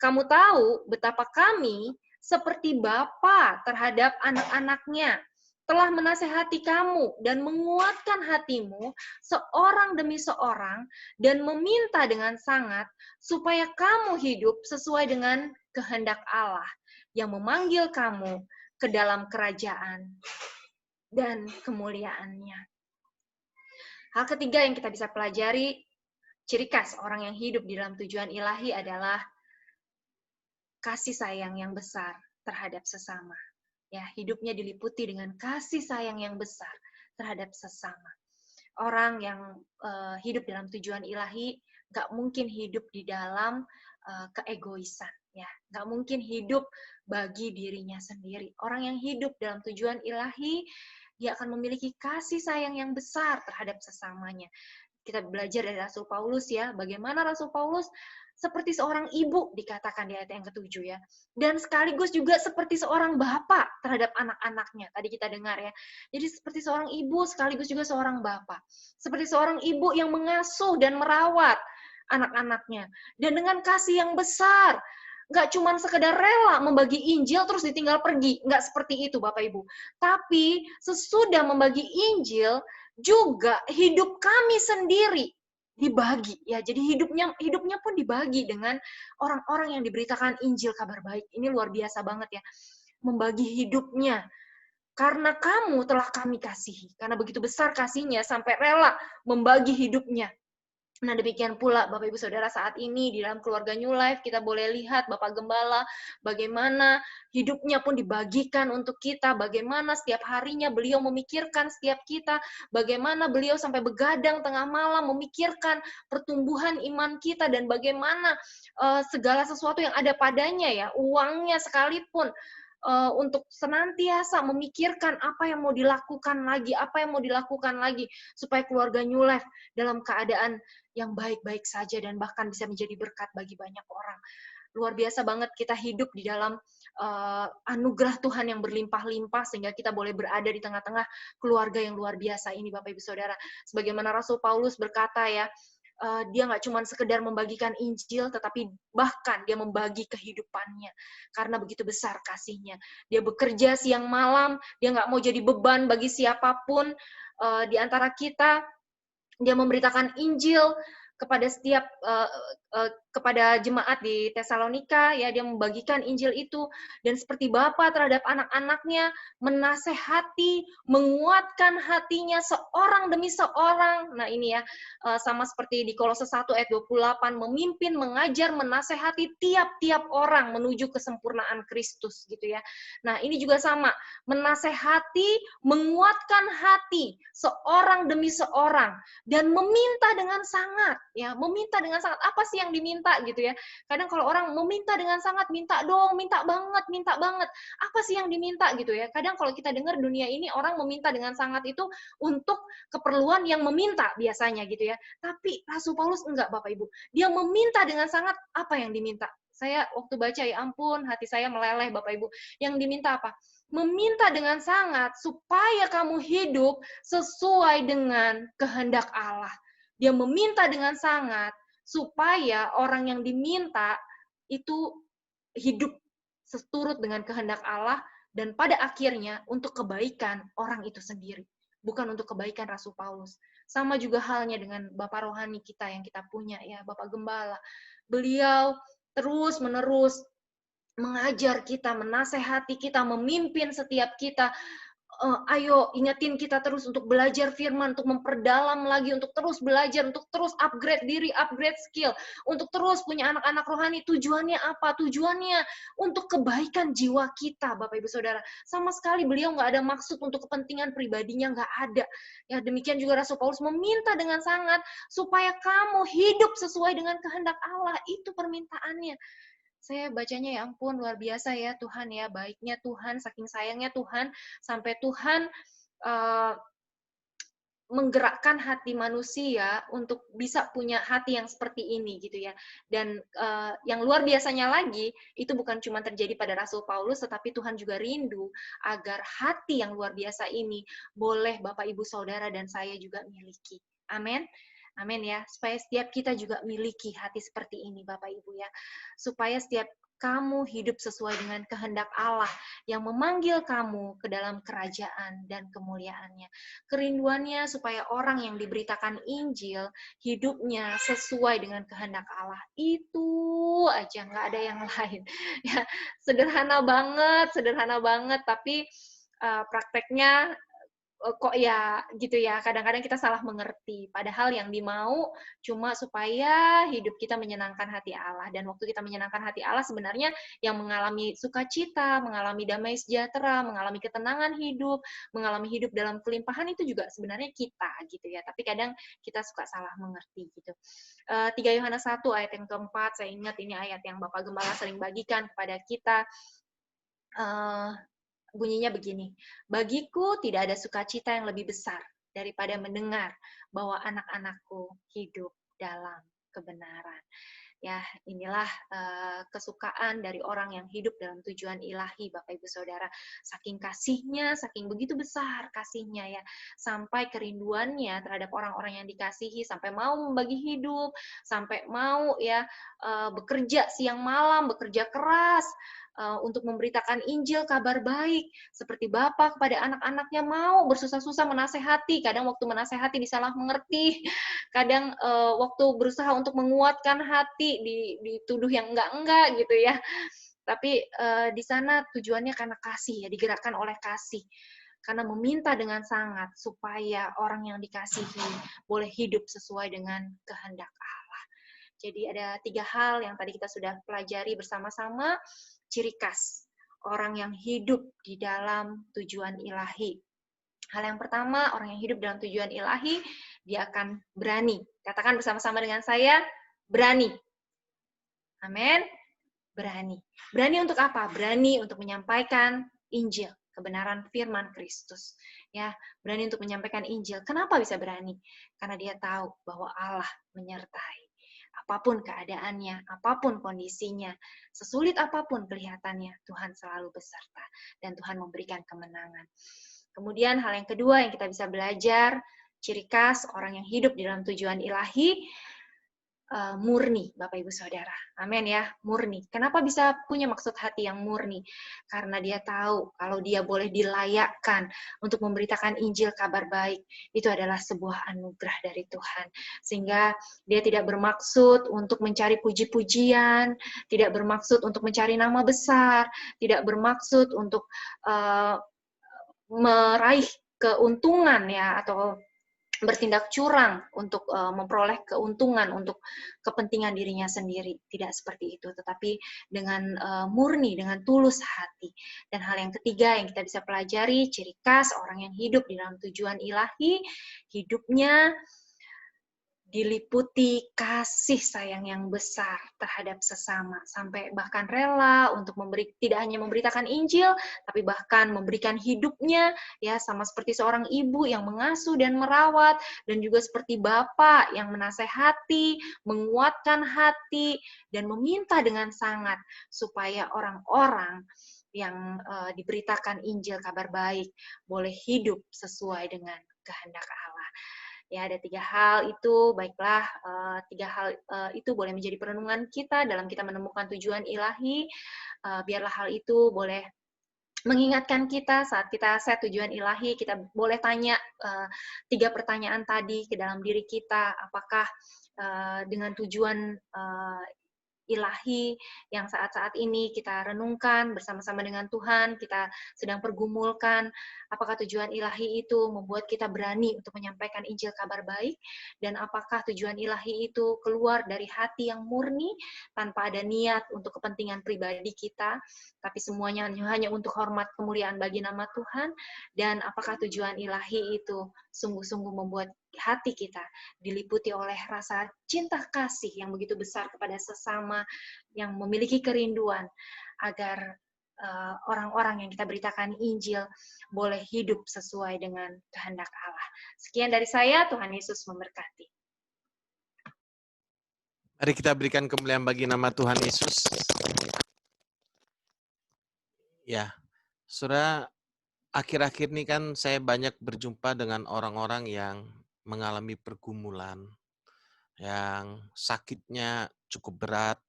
kamu tahu betapa kami seperti bapa terhadap anak-anaknya, telah menasehati kamu dan menguatkan hatimu seorang demi seorang dan meminta dengan sangat supaya kamu hidup sesuai dengan kehendak Allah yang memanggil kamu ke dalam kerajaan dan kemuliaannya. Hal ketiga yang kita bisa pelajari, ciri khas orang yang hidup di dalam tujuan ilahi adalah kasih sayang yang besar terhadap sesama. Ya, hidupnya diliputi dengan kasih sayang yang besar terhadap sesama. Orang yang hidup dalam tujuan ilahi nggak mungkin hidup di dalam keegoisan, ya, nggak mungkin hidup bagi dirinya sendiri. Orang yang hidup dalam tujuan ilahi, dia akan memiliki kasih sayang yang besar terhadap sesamanya. kita belajar dari Rasul Paulus ya, bagaimana Rasul Paulus seperti seorang ibu dikatakan di ayat yang ke-7 ya. Dan sekaligus juga seperti seorang bapak terhadap anak-anaknya. Tadi kita dengar ya. Jadi seperti seorang ibu sekaligus juga seorang bapak. Seperti seorang ibu yang mengasuh dan merawat anak-anaknya. Dan dengan kasih yang besar. Nggak cuma sekedar rela membagi Injil terus ditinggal pergi. Nggak seperti itu Bapak Ibu. Tapi sesudah membagi Injil, juga hidup kami sendiri dibagi ya. Jadi hidupnya pun dibagi dengan orang-orang yang diberitakan Injil kabar baik. Ini luar biasa banget ya. Membagi hidupnya. Karena kamu telah kami kasihi. Karena begitu besar kasihnya sampai rela membagi hidupnya. Nah, demikian pula Bapak Ibu Saudara saat ini di dalam keluarga New Life kita boleh lihat Bapak Gembala bagaimana hidupnya pun dibagikan untuk kita, bagaimana setiap harinya beliau memikirkan setiap kita, bagaimana beliau sampai begadang tengah malam memikirkan pertumbuhan iman kita dan bagaimana segala sesuatu yang ada padanya ya, uangnya sekalipun untuk senantiasa memikirkan apa yang mau dilakukan lagi supaya keluarga New Life dalam keadaan yang baik-baik saja dan bahkan bisa menjadi berkat bagi banyak orang. Luar biasa banget kita hidup di dalam anugerah Tuhan yang berlimpah-limpah sehingga kita boleh berada di tengah-tengah keluarga yang luar biasa ini Bapak Ibu Saudara. Sebagaimana Rasul Paulus berkata ya, dia nggak cuma sekedar membagikan Injil, tetapi bahkan dia membagi kehidupannya. Karena begitu besar kasihnya. Dia bekerja siang malam, dia nggak mau jadi beban bagi siapapun di antara kita. Dia memberitakan Injil kepada setiap kepada jemaat di Tesalonika ya, dia membagikan Injil itu dan seperti Bapa terhadap anak-anaknya menasehati, menguatkan hatinya seorang demi seorang. Nah, ini ya sama seperti di Kolose 1 ayat 28, memimpin, mengajar, menasehati tiap-tiap orang menuju kesempurnaan Kristus gitu ya. Nah, ini juga sama, menasehati, menguatkan hati seorang demi seorang dan meminta dengan sangat ya, meminta dengan sangat. Apa sih yang diminta gitu ya? Kadang kalau orang meminta dengan sangat, minta dong, minta banget, minta banget. Apa sih yang diminta gitu ya? Kadang kalau kita dengar dunia ini orang meminta dengan sangat itu untuk keperluan yang meminta biasanya gitu ya. Tapi Rasul Paulus enggak Bapak Ibu. Dia meminta dengan sangat apa yang diminta. Saya waktu baca ya ampun, hati saya meleleh Bapak Ibu. Yang diminta apa? Meminta dengan sangat supaya kamu hidup sesuai dengan kehendak Allah. Dia meminta dengan sangat supaya orang yang diminta itu hidup seturut dengan kehendak Allah dan pada akhirnya untuk kebaikan orang itu sendiri, bukan untuk kebaikan Rasul Paulus. Sama juga halnya dengan Bapak rohani kita yang kita punya ya, Bapak Gembala. Beliau terus-menerus mengajar kita, menasehati kita, memimpin setiap kita. Ayo ingetin kita terus untuk belajar firman, untuk memperdalam lagi, untuk terus belajar, untuk terus upgrade diri, upgrade skill, untuk terus punya anak-anak rohani. Tujuannya apa? Tujuannya untuk kebaikan jiwa kita, Bapak Ibu Saudara. Sama sekali beliau nggak ada maksud untuk kepentingan pribadinya, nggak ada. Ya demikian juga Rasul Paulus meminta dengan sangat supaya kamu hidup sesuai dengan kehendak Allah. Itu permintaannya. Saya bacanya ya ampun luar biasa ya Tuhan ya, baiknya Tuhan, saking sayangnya Tuhan, sampai Tuhan menggerakkan hati manusia untuk bisa punya hati yang seperti ini gitu ya. Dan yang luar biasanya lagi, itu bukan cuma terjadi pada Rasul Paulus, tetapi Tuhan juga rindu agar hati yang luar biasa ini boleh Bapak Ibu Saudara dan saya juga miliki. Amin. Amin ya, supaya setiap kita juga miliki hati seperti ini Bapak Ibu ya. Supaya setiap kamu hidup sesuai dengan kehendak Allah yang memanggil kamu ke dalam kerajaan dan kemuliaannya. Kerinduannya supaya orang yang diberitakan Injil hidupnya sesuai dengan kehendak Allah. Itu aja, nggak ada yang lain. Ya, sederhana banget, tapi prakteknya kok ya gitu ya, kadang-kadang kita salah mengerti. Padahal yang dimau cuma supaya hidup kita menyenangkan hati Allah. Dan waktu kita menyenangkan hati Allah sebenarnya yang mengalami sukacita, mengalami damai sejahtera, mengalami ketenangan hidup, mengalami hidup dalam kelimpahan itu juga sebenarnya kita gitu ya. Tapi kadang kita suka salah mengerti gitu. 3 Yohanes 1 ayat yang keempat, saya ingat ini ayat yang Bapak Gembala sering bagikan kepada kita. Bunyinya begini, bagiku tidak ada sukacita yang lebih besar daripada mendengar bahwa anak-anakku hidup dalam kebenaran. Ya, inilah kesukaan dari orang yang hidup dalam tujuan ilahi, Bapak Ibu Saudara. Saking kasihnya, saking begitu besar kasihnya ya, sampai kerinduannya terhadap orang-orang yang dikasihi, sampai mau membagi hidup, sampai mau ya bekerja siang malam, bekerja keras untuk memberitakan Injil, kabar baik, seperti Bapa kepada anak-anaknya mau bersusah-susah menasehati, kadang waktu menasehati disalah mengerti, kadang waktu berusaha untuk menguatkan hati dituduh yang enggak gitu ya. Tapi di sana tujuannya karena kasih ya, digerakkan oleh kasih. Karena meminta dengan sangat supaya orang yang dikasihi boleh hidup sesuai dengan kehendak Allah. Jadi ada 3 hal yang tadi kita sudah pelajari bersama-sama, ciri khas orang yang hidup di dalam tujuan ilahi. Hal yang pertama, orang yang hidup dalam tujuan ilahi, dia akan berani. Katakan bersama-sama dengan saya, berani. Amin. Berani. Berani untuk apa? Berani untuk menyampaikan Injil, kebenaran firman Kristus. Ya, berani untuk menyampaikan Injil. Kenapa bisa berani? Karena dia tahu bahwa Allah menyertai. Apapun keadaannya, apapun kondisinya, sesulit apapun kelihatannya, Tuhan selalu beserta dan Tuhan memberikan kemenangan. Kemudian hal yang kedua yang kita bisa belajar, ciri khas orang yang hidup di dalam tujuan ilahi, murni, Bapak Ibu Saudara. Amin ya, murni. Kenapa bisa punya maksud hati yang murni? Karena dia tahu kalau dia boleh dilayakkan untuk memberitakan Injil kabar baik, itu adalah sebuah anugerah dari Tuhan. Sehingga dia tidak bermaksud untuk mencari puji-pujian, tidak bermaksud untuk mencari nama besar, tidak bermaksud untuk meraih keuntungan ya, atau bertindak curang untuk memperoleh keuntungan untuk kepentingan dirinya sendiri. Tidak seperti itu, tetapi dengan murni, dengan tulus hati. Dan hal yang ketiga yang kita bisa pelajari, ciri khas orang yang hidup di dalam tujuan ilahi, hidupnya diliputi kasih sayang yang besar terhadap sesama, sampai bahkan rela untuk tidak hanya memberitakan Injil, tapi bahkan memberikan hidupnya, ya, sama seperti seorang ibu yang mengasuh dan merawat, dan juga seperti Bapa yang menasehati, menguatkan hati, dan meminta dengan sangat supaya orang-orang yang diberitakan Injil kabar baik boleh hidup sesuai dengan kehendak Allah. Ya, ada 3 hal itu, baiklah 3 hal itu boleh menjadi perenungan kita dalam kita menemukan tujuan ilahi. Biarlah hal itu boleh mengingatkan kita saat kita set tujuan ilahi, kita boleh tanya 3 pertanyaan tadi ke dalam diri kita, apakah dengan tujuan ilahi yang saat-saat ini kita renungkan bersama-sama dengan Tuhan, kita sedang pergumulkan, apakah tujuan ilahi itu membuat kita berani untuk menyampaikan Injil kabar baik, dan apakah tujuan ilahi itu keluar dari hati yang murni, tanpa ada niat untuk kepentingan pribadi kita, tapi semuanya hanya untuk hormat kemuliaan bagi nama Tuhan, dan apakah tujuan ilahi itu sungguh-sungguh membuat hati kita diliputi oleh rasa cinta kasih yang begitu besar kepada sesama, yang memiliki kerinduan agar orang-orang yang kita beritakan Injil boleh hidup sesuai dengan kehendak Allah. Sekian dari saya, Tuhan Yesus memberkati. Mari kita berikan kemuliaan bagi nama Tuhan Yesus. Ya, saudara, akhir-akhir ini kan saya banyak berjumpa dengan orang-orang yang mengalami pergumulan, yang sakitnya cukup berat,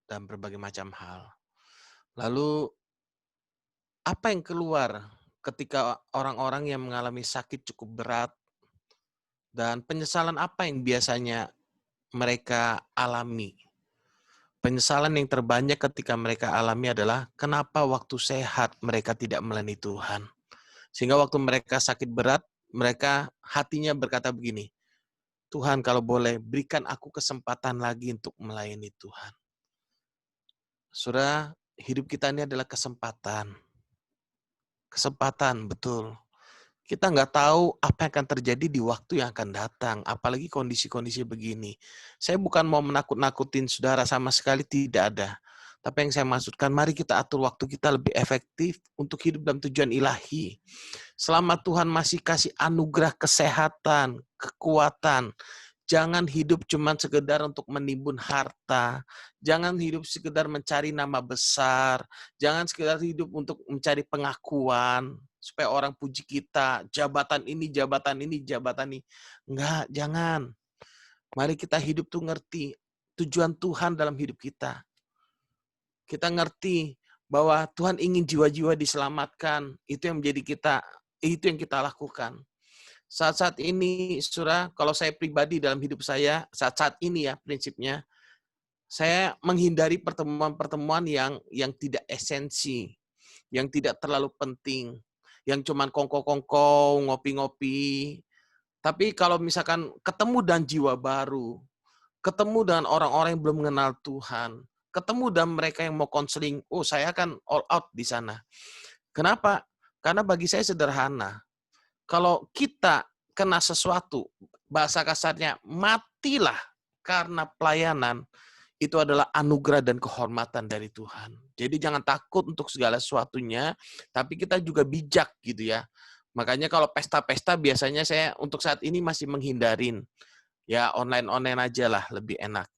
dan berbagai macam hal. Lalu, apa yang keluar ketika orang-orang yang mengalami sakit cukup berat, dan penyesalan apa yang biasanya mereka alami? Penyesalan yang terbanyak ketika mereka alami adalah kenapa waktu sehat mereka tidak melayani Tuhan. Sehingga waktu mereka sakit berat, mereka hatinya berkata begini, Tuhan kalau boleh berikan aku kesempatan lagi untuk melayani Tuhan. Saudara, hidup kita ini adalah kesempatan. Kesempatan, betul. Kita nggak tahu apa yang akan terjadi di waktu yang akan datang, apalagi kondisi-kondisi begini. Saya bukan mau menakut-nakutin saudara, sama sekali tidak ada. Tapi yang saya maksudkan, mari kita atur waktu kita lebih efektif untuk hidup dalam tujuan ilahi. Selama Tuhan masih kasih anugerah kesehatan, kekuatan, jangan hidup cuma sekedar untuk menimbun harta. Jangan hidup sekedar mencari nama besar. Jangan sekedar hidup untuk mencari pengakuan. Supaya orang puji kita. Jabatan ini, jabatan ini, jabatan ini. Enggak, jangan. Mari kita hidup tuh ngerti tujuan Tuhan dalam hidup kita. Kita ngerti bahwa Tuhan ingin jiwa-jiwa diselamatkan. Itu yang menjadi kita, itu yang kita lakukan. Saat-saat ini, saudara, kalau saya pribadi dalam hidup saya, saat-saat ini ya prinsipnya, saya menghindari pertemuan-pertemuan yang tidak esensi, yang tidak terlalu penting, yang cuman kongko-kongko, ngopi-ngopi. Tapi kalau misalkan ketemu dan jiwa baru, ketemu dengan orang-orang yang belum mengenal Tuhan, ketemu dan mereka yang mau konseling, saya akan all out di sana. Kenapa? Karena bagi saya sederhana. Kalau kita kena sesuatu, bahasa kasarnya, matilah karena pelayanan, itu adalah anugerah dan kehormatan dari Tuhan. Jadi jangan takut untuk segala sesuatunya, tapi kita juga bijak gitu ya. Makanya kalau pesta-pesta biasanya saya untuk saat ini masih menghindarin. Ya online-online aja lah, lebih enak.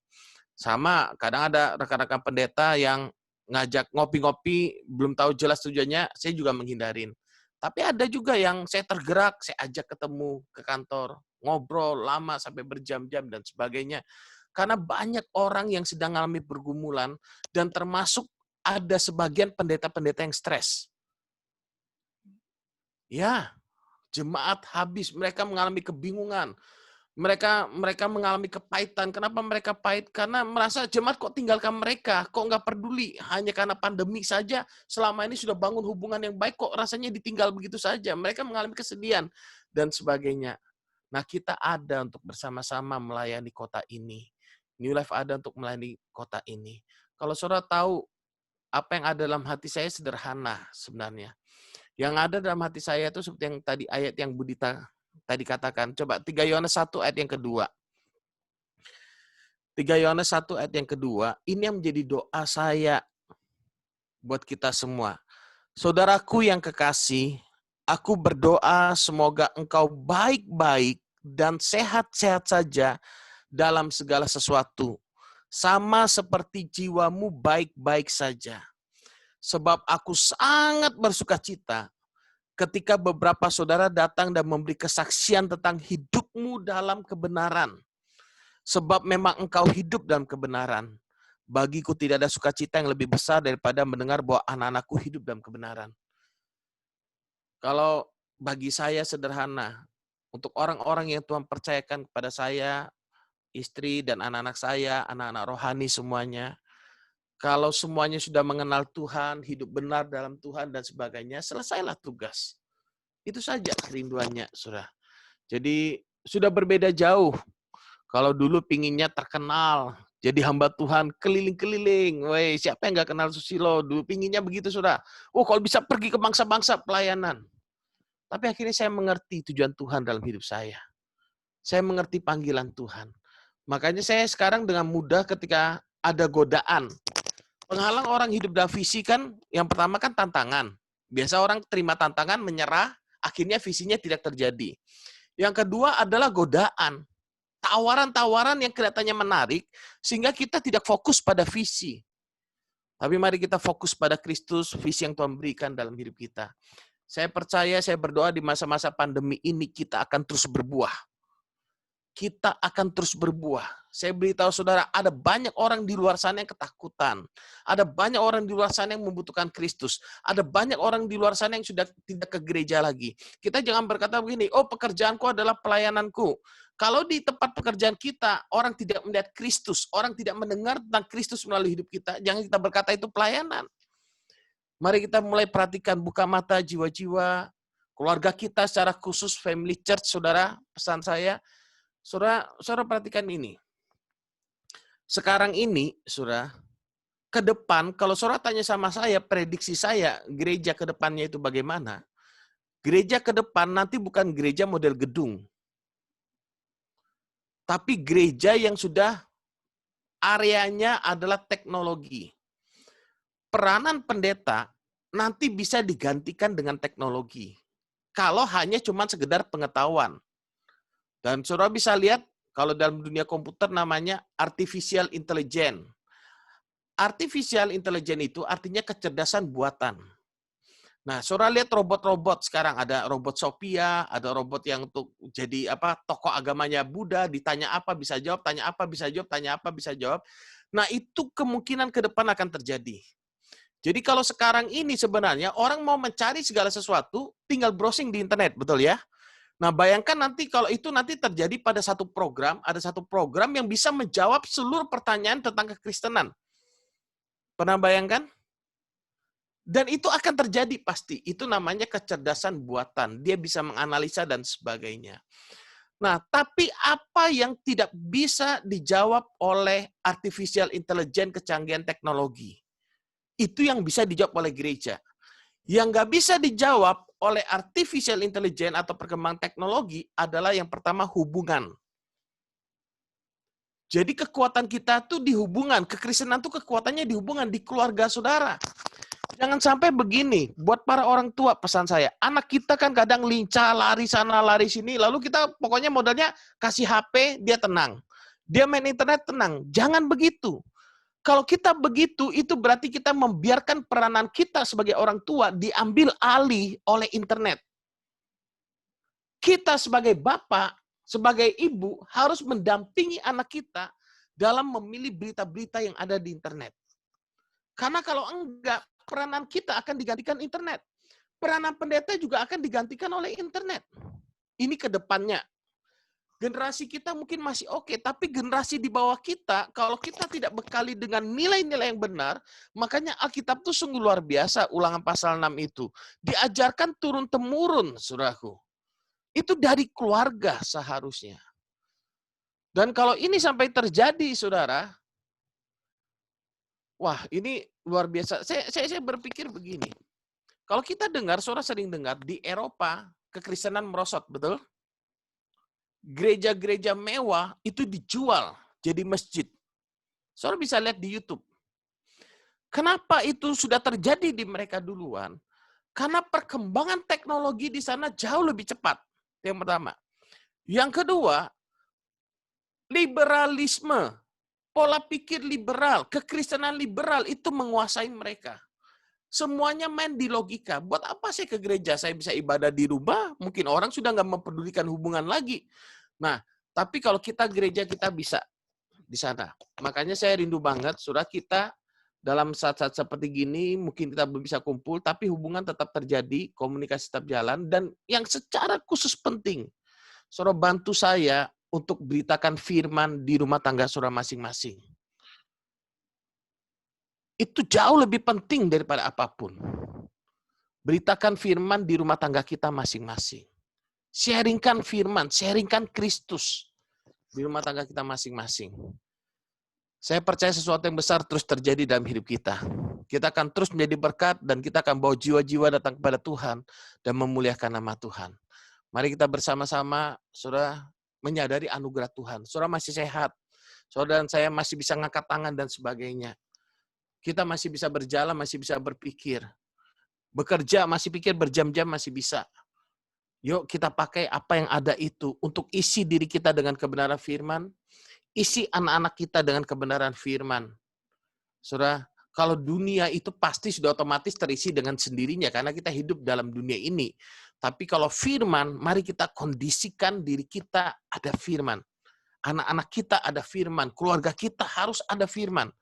Sama, kadang ada rekan-rekan pendeta yang ngajak ngopi-ngopi, belum tahu jelas tujuannya, saya juga menghindarin. Tapi ada juga yang saya tergerak, saya ajak ketemu ke kantor, ngobrol lama sampai berjam-jam dan sebagainya. Karena banyak orang yang sedang mengalami pergumulan dan termasuk ada sebagian pendeta-pendeta yang stres. Ya, jemaat habis, mereka mengalami kebingungan. Mereka mengalami kepahitan. Kenapa mereka pahit? Karena merasa jemaat kok tinggalkan mereka, kok nggak peduli. Hanya karena pandemi saja, selama ini sudah bangun hubungan yang baik, kok rasanya ditinggal begitu saja. Mereka mengalami kesedihan dan sebagainya. Nah, kita ada untuk bersama-sama melayani kota ini. New Life ada untuk melayani kota ini. Kalau saudara tahu apa yang ada dalam hati saya sederhana sebenarnya. Yang ada dalam hati saya itu seperti yang tadi ayat yang Budita tadi katakan. Coba 3 Yohanes 1 ayat yang kedua. 3 Yohanes 1 ayat yang kedua, ini yang menjadi doa saya buat kita semua. Saudaraku yang kekasih, aku berdoa semoga engkau baik-baik dan sehat-sehat saja dalam segala sesuatu. Sama seperti jiwamu baik-baik saja. Sebab aku sangat bersukacita ketika beberapa saudara datang dan memberi kesaksian tentang hidupmu dalam kebenaran. Sebab memang engkau hidup dalam kebenaran. Bagiku tidak ada sukacita yang lebih besar daripada mendengar bahwa anak-anakku hidup dalam kebenaran. Kalau bagi saya sederhana, untuk orang-orang yang Tuhan percayakan kepada saya, istri dan anak-anak saya, anak-anak rohani semuanya, kalau semuanya sudah mengenal Tuhan, hidup benar dalam Tuhan dan sebagainya, selesailah tugas. Itu saja kerinduannya, saudara. Jadi sudah berbeda jauh. Kalau dulu pinginnya terkenal, jadi hamba Tuhan keliling-keliling. Woi, siapa yang nggak kenal Susilo? Dulu pinginnya begitu, saudara. Kalau bisa pergi ke bangsa-bangsa pelayanan. Tapi akhirnya saya mengerti tujuan Tuhan dalam hidup saya. Saya mengerti panggilan Tuhan. Makanya saya sekarang dengan mudah ketika ada godaan. Penghalang orang hidup dalam visi kan, yang pertama kan tantangan. Biasa orang terima tantangan, menyerah, akhirnya visinya tidak terjadi. Yang kedua adalah godaan. Tawaran-tawaran yang kelihatannya menarik, sehingga kita tidak fokus pada visi. Tapi mari kita fokus pada Kristus, visi yang Tuhan berikan dalam hidup kita. Saya percaya, saya berdoa di masa-masa pandemi ini kita akan terus berbuah. Kita akan terus berbuah. Saya beritahu saudara, ada banyak orang di luar sana yang ketakutan. Ada banyak orang di luar sana yang membutuhkan Kristus. Ada banyak orang di luar sana yang sudah tidak ke gereja lagi. Kita jangan berkata begini, pekerjaanku adalah pelayananku. Kalau di tempat pekerjaan kita, orang tidak melihat Kristus, orang tidak mendengar tentang Kristus melalui hidup kita, jangan kita berkata itu pelayanan. Mari kita mulai perhatikan, buka mata jiwa-jiwa, keluarga kita secara khusus, family church, saudara, pesan saya, saudara perhatikan ini. Sekarang ini, saudara, ke depan, kalau saudara tanya sama saya, prediksi saya, gereja ke depannya itu bagaimana? Gereja ke depan nanti bukan gereja model gedung. Tapi gereja yang sudah areanya adalah teknologi. peranan pendeta nanti bisa digantikan dengan teknologi. Kalau hanya cuma sekedar pengetahuan. Dan saudara bisa lihat, kalau dalam dunia komputer namanya artificial intelligence. Artificial intelligence itu artinya kecerdasan buatan. Nah, saudara lihat robot-robot sekarang, ada robot Sophia, ada robot yang untuk jadi tokoh agamanya Buddha, ditanya apa bisa jawab, tanya apa bisa jawab, tanya apa bisa jawab. Nah, itu kemungkinan ke depan akan terjadi. Jadi kalau sekarang ini sebenarnya orang mau mencari segala sesuatu, tinggal browsing di internet, betul ya? Nah, bayangkan nanti kalau itu nanti terjadi pada satu program, ada satu program yang bisa menjawab seluruh pertanyaan tentang kekristenan. Pernah bayangkan? Dan itu akan terjadi pasti. Itu namanya kecerdasan buatan. Dia bisa menganalisa dan sebagainya. Nah, tapi apa yang tidak bisa dijawab oleh artificial intelligence, kecanggihan teknologi? Itu yang bisa dijawab oleh gereja. Yang nggak bisa dijawab oleh artificial intelligence atau perkembangan teknologi adalah yang pertama hubungan. Jadi kekuatan kita tuh di hubungan. Kekristenan tuh kekuatannya di hubungan, di keluarga saudara. Jangan sampai begini, buat para orang tua pesan saya, anak kita kan kadang lincah, lari sana, lari sini, lalu kita pokoknya modalnya kasih HP, dia tenang. Dia main internet, tenang. Jangan begitu. Kalau kita begitu, itu berarti kita membiarkan peranan kita sebagai orang tua diambil alih oleh internet. Kita sebagai bapak, sebagai ibu, harus mendampingi anak kita dalam memilih berita-berita yang ada di internet. Karena kalau enggak, peranan kita akan digantikan internet. Peranan pendeta juga akan digantikan oleh internet. Ini ke depannya. Generasi kita mungkin masih oke, tapi generasi di bawah kita, kalau kita tidak bekali dengan nilai-nilai yang benar, makanya Alkitab itu sungguh luar biasa, Ulangan pasal 6 itu. Diajarkan turun-temurun, saudaraku. Itu dari keluarga seharusnya. Dan kalau ini sampai terjadi, saudara, wah ini luar biasa. Saya berpikir begini. Kalau kita dengar, saudara sering dengar, di Eropa, kekristenan merosot, betul? Gereja-gereja mewah itu dijual jadi masjid. Saudara bisa lihat di YouTube. Kenapa itu sudah terjadi di mereka duluan? Karena perkembangan teknologi di sana jauh lebih cepat. Yang pertama. Yang kedua, liberalisme. Pola pikir liberal, kekristenan liberal itu menguasai mereka. Semuanya main di logika. Buat apa saya ke gereja? Saya bisa ibadah di rumah, mungkin orang sudah nggak mempedulikan hubungan lagi. Nah, tapi kalau kita gereja, kita bisa di sana. Makanya saya rindu banget, saudara, kita dalam saat-saat seperti gini, mungkin kita belum bisa kumpul, tapi hubungan tetap terjadi, komunikasi tetap jalan, dan yang secara khusus penting, saudara bantu saya untuk beritakan firman di rumah tangga saudara masing-masing. Itu jauh lebih penting daripada apapun. Beritakan firman di rumah tangga kita masing-masing. Sharingkan firman, sharingkan Kristus di rumah tangga kita masing-masing. Saya percaya sesuatu yang besar terus terjadi dalam hidup kita. Kita akan terus menjadi berkat dan kita akan bawa jiwa-jiwa datang kepada Tuhan dan memuliakan nama Tuhan. Mari kita bersama-sama, saudara, menyadari anugerah Tuhan. Saudara masih sehat. Saudara dan saya masih bisa ngangkat tangan dan sebagainya. Kita masih bisa berjalan, masih bisa berpikir. Bekerja, masih pikir berjam-jam, masih bisa. Yuk kita pakai apa yang ada itu untuk isi diri kita dengan kebenaran firman. Isi anak-anak kita dengan kebenaran firman. Saudara, kalau dunia itu pasti sudah otomatis terisi dengan sendirinya karena kita hidup dalam dunia ini. Tapi kalau firman, mari kita kondisikan diri kita ada firman. Anak-anak kita ada firman, keluarga kita harus ada firman.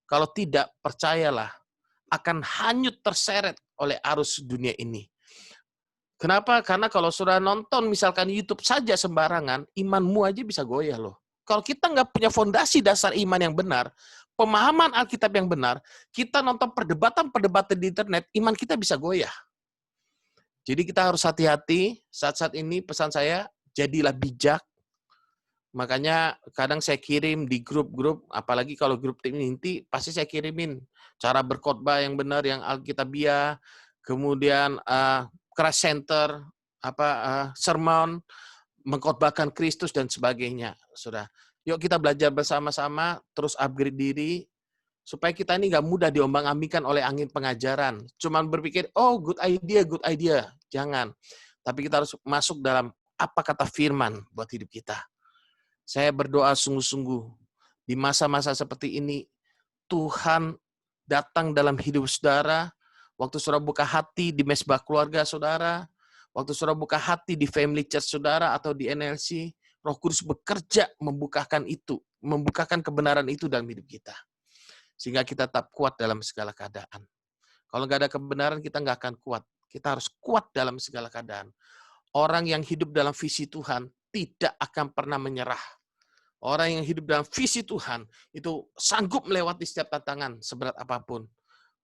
Kalau tidak, percayalah, akan hanyut terseret oleh arus dunia ini. Kenapa? Karena kalau saudara nonton misalkan YouTube saja sembarangan, imanmu aja bisa goyah loh. Kalau kita nggak punya fondasi dasar iman yang benar, pemahaman Alkitab yang benar, kita nonton perdebatan-perdebatan di internet, iman kita bisa goyah. Jadi kita harus hati-hati, saat-saat ini pesan saya, jadilah bijak. Makanya kadang saya kirim di grup-grup, apalagi kalau grup tim inti, pasti saya kirimin cara berkhotbah yang benar, yang Alkitabiah, kemudian crash center, sermon, mengkhotbahkan Kristus dan sebagainya. Sudah, yuk kita belajar bersama-sama, terus upgrade diri, Supaya kita ini nggak mudah diombang-ambingkan oleh angin pengajaran. Cuman berpikir, oh good idea. Jangan. Tapi kita harus masuk dalam apa kata firman buat hidup kita. Saya berdoa sungguh-sungguh. Di masa-masa seperti ini, Tuhan datang dalam hidup saudara. Waktu saudara buka hati di mesbah keluarga saudara. Waktu saudara buka hati di family church saudara atau di NLC. Roh Kudus bekerja membukakan itu. Membukakan kebenaran itu dalam hidup kita. Sehingga kita tetap kuat dalam segala keadaan. Kalau nggak ada kebenaran, kita nggak akan kuat. Kita harus kuat dalam segala keadaan. Orang yang hidup dalam visi Tuhan tidak akan pernah menyerah. Orang yang hidup dalam visi Tuhan itu sanggup melewati setiap tantangan seberat apapun.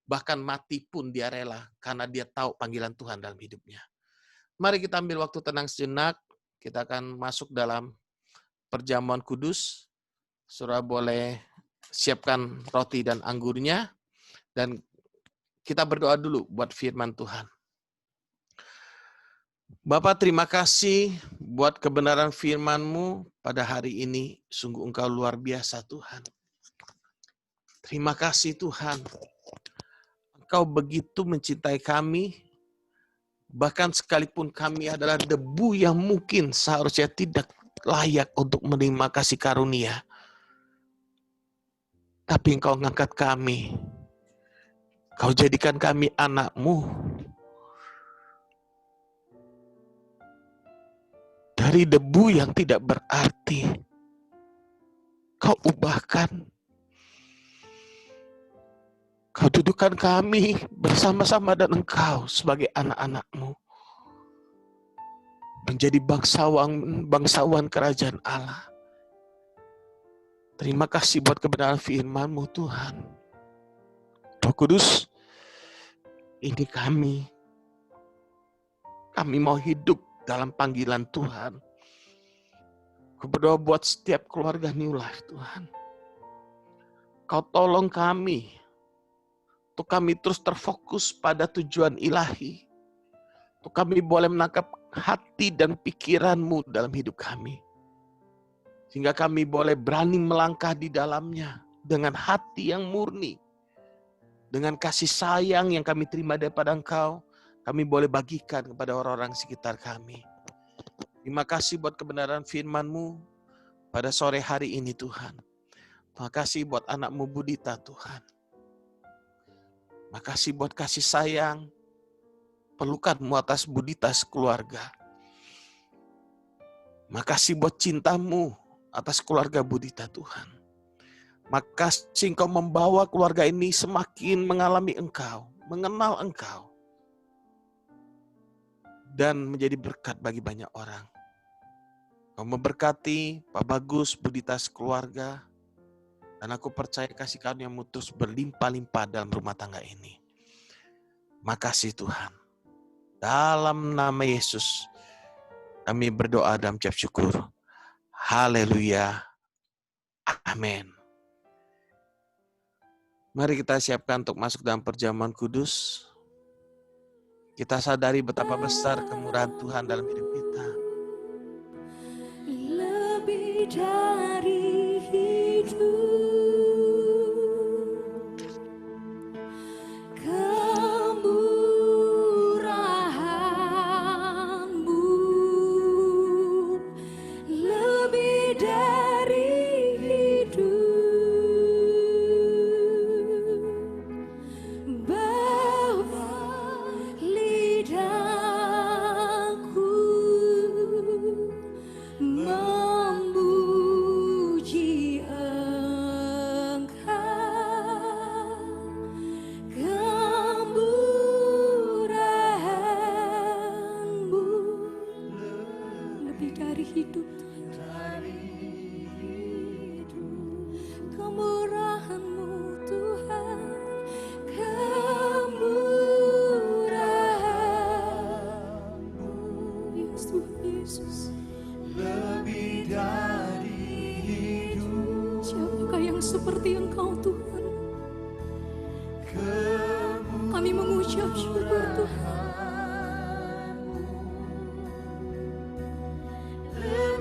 Bahkan mati pun dia rela karena dia tahu panggilan Tuhan dalam hidupnya. Mari kita ambil waktu tenang sejenak. Kita akan masuk dalam perjamuan kudus. Saudara boleh siapkan roti dan anggurnya, dan kita berdoa dulu buat firman Tuhan. Bapa, terima kasih buat kebenaran firman-Mu pada hari ini. Sungguh Engkau luar biasa, Tuhan. Terima kasih, Tuhan. Engkau begitu mencintai kami, bahkan sekalipun kami adalah debu yang mungkin seharusnya tidak layak untuk menerima kasih karunia. Tapi Engkau ngangkat kami. Kau jadikan kami anak-Mu. Dari debu yang tidak berarti, Kau ubahkan. Kau dudukkan kami bersama-sama dan Engkau sebagai anak-anak-Mu. Menjadi bangsawan kerajaan Allah. Terima kasih buat kebenaran firman-Mu, Tuhan. Roh Kudus, ini kami. Kami mau hidup dalam panggilan Tuhan. Aku berdoa buat setiap keluarga New Life, Tuhan. Kau tolong kami, untuk kami terus terfokus pada tujuan ilahi. Untuk kami boleh menangkap hati dan pikiran-Mu dalam hidup kami. Sehingga kami boleh berani melangkah di dalamnya dengan hati yang murni. Dengan kasih sayang yang kami terima daripada Engkau, kami boleh bagikan kepada orang-orang sekitar kami. Terima kasih buat kebenaran firman-Mu pada sore hari ini, Tuhan. Terima kasih buat anak-Mu Budita, Tuhan. Terima kasih buat kasih sayang, pelukan-Mu atas Budita sekeluarga. Terima kasih buat cinta-Mu atas keluarga Budita, Tuhan. Makasih Engkau membawa keluarga ini semakin mengalami Engkau, mengenal Engkau, dan menjadi berkat bagi banyak orang. Kau memberkati Pak Bagus, Budita sekeluarga, dan aku percaya kasih karunia-Mu terus berlimpah-limpah dalam rumah tangga ini. Makasih Tuhan. Dalam nama Yesus, kami berdoa dan mengucap syukur. Haleluya. Amin. Mari kita siapkan untuk masuk dalam perjamuan kudus. Kita sadari betapa besar kemurahan Tuhan dalam hidup kita. Lebih dari hidup, kemurahan-Mu lebih dari hidup, bahwa lidahku memuji Engkau, kemurahan-Mu lebih dari hidup, kemurahan-Mu Tuhan, kemurahan-Mu Yesus. Lebih dari hidup, Siapakah yang seperti Engkau Tuhan? Kami mengucap syukur Tuhan.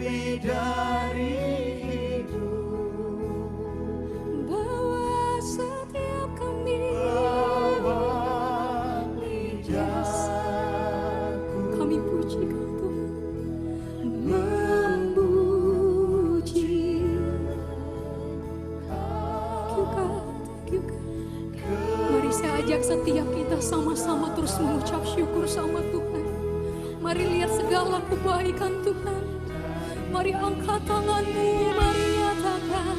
lebih dari hidup, Bahwa setiap Saya ajak setiap kita sama-sama terus mengucap syukur sama Tuhan. Mari lihat segala kebaikan Tuhan. Mari angkat tanganmu, mari nyatakan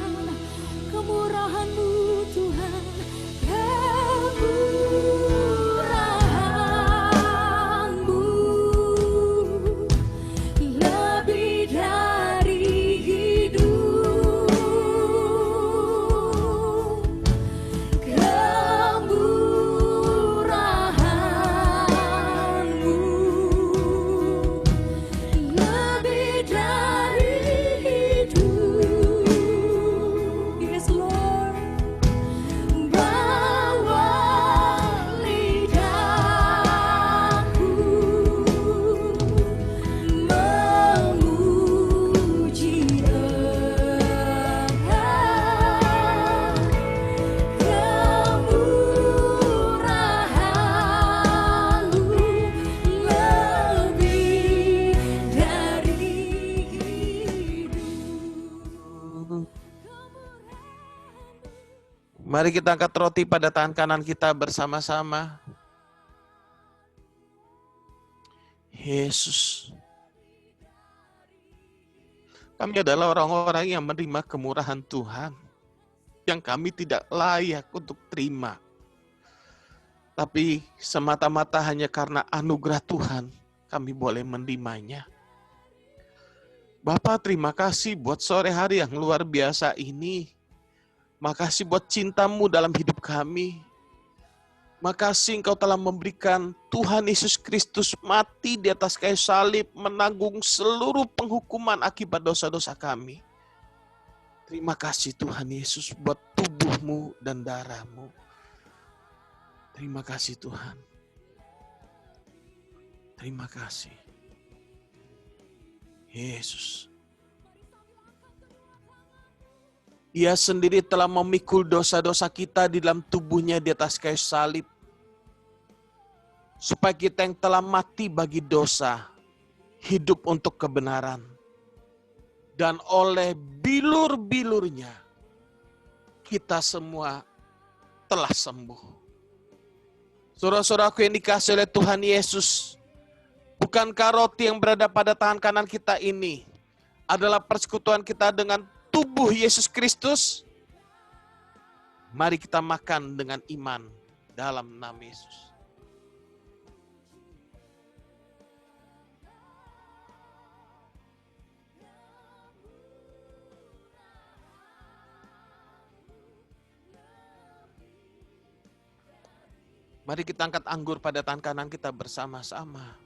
kemurahan-Mu Tuhan. Kemurahan-Mu lebih dari hidup. Kemurahan-Mu lebih dari hidup. Yes Lord. Bawa lidahku memuji Engkau. Kemurahan-Mu lebih dari hidup. Mari kita angkat roti pada tangan kanan kita bersama-sama. Yesus, kami adalah orang-orang yang menerima kemurahan Tuhan, yang kami tidak layak untuk terima. Tapi semata-mata hanya karena anugerah Tuhan, kami boleh menerimanya. Bapa, terima kasih buat sore hari yang luar biasa ini. Makasih buat cinta-Mu dalam hidup kami. Makasih Engkau telah memberikan Tuhan Yesus Kristus mati di atas kayu salib, menanggung seluruh penghukuman akibat dosa-dosa kami. Terima kasih Tuhan Yesus buat tubuh-Mu dan darah-Mu. Terima kasih Tuhan. Terima kasih. Yesus. Dia sendiri telah memikul dosa-dosa kita di dalam tubuhnya di atas kayu salib. Supaya kita yang telah mati bagi dosa, hidup untuk kebenaran. Dan oleh bilur-bilurnya, kita semua telah sembuh. Saudara-saudaraku yang dikasihi oleh Tuhan Yesus, bukankah roti yang berada pada tangan kanan kita ini adalah persekutuan kita dengan tubuh Yesus Kristus? Mari kita makan dengan iman dalam nama Yesus. Mari kita angkat anggur pada tangan kanan kita bersama-sama.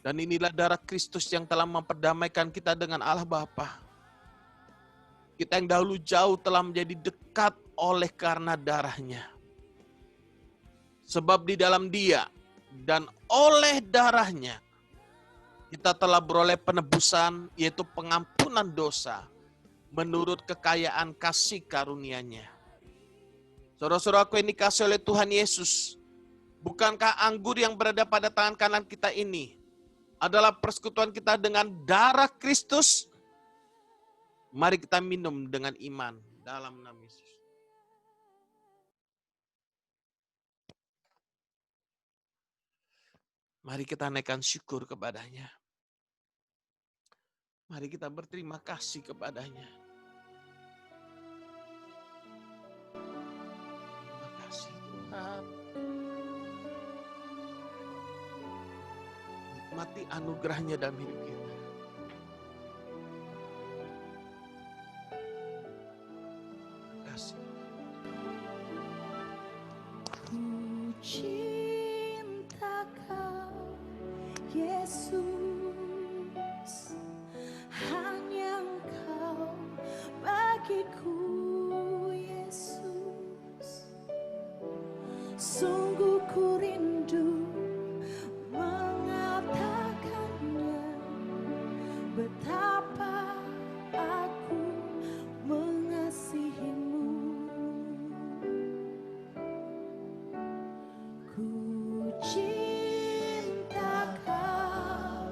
Dan inilah darah Kristus yang telah memperdamaikan kita dengan Allah Bapa. Kita yang dahulu jauh telah menjadi dekat oleh karena darahnya. Sebab di dalam Dia dan oleh darahnya, kita telah beroleh penebusan, yaitu pengampunan dosa, menurut kekayaan kasih karunia-Nya. Saudara-saudaraku yang dikasihi oleh Tuhan Yesus, bukankah anggur yang berada pada tangan kanan kita ini adalah persekutuan kita dengan darah Kristus? Mari kita minum dengan iman dalam nama Yesus. Mari kita naikkan syukur kepadanya. Mari kita berterima kasih kepadanya. Terima kasih Tuhan. Nikmati anugerahnya dalam hidup kita. Ku cinta Kau, Yesus, hanya Engkau bagiku, Yesus. Sungguh ku rindu mengatakannya, betapa aku mengasihimu. Ku cinta Kau,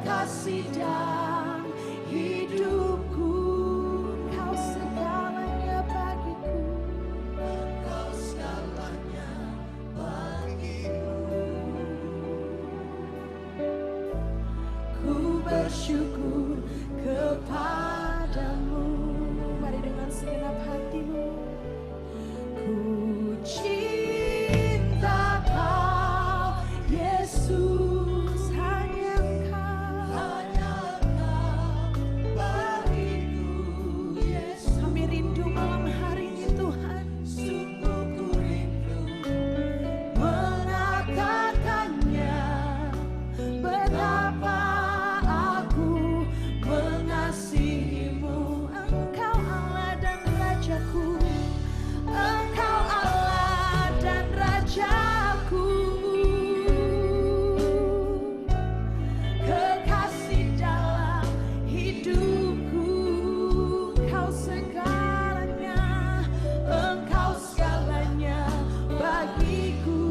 kekasih dan hidupku. Kau segalanya bagiku. Kau segalanya bagiku. Ku bersyukur kepadamu. Mari dengan segenap hatimu. Ku cinta kau, Yesus, hanya kau Bagiku, Yesus, kami rindu malam hari ini Tuhan. sungguh ku rindu Mengatakannya betapa aku mengasihimu. Engkau Allah dan Rajaku. Engkau Allah dan Rajaku. Kekasih dalam hidupku. Kau segalanya. Engkau segalanya bagiku.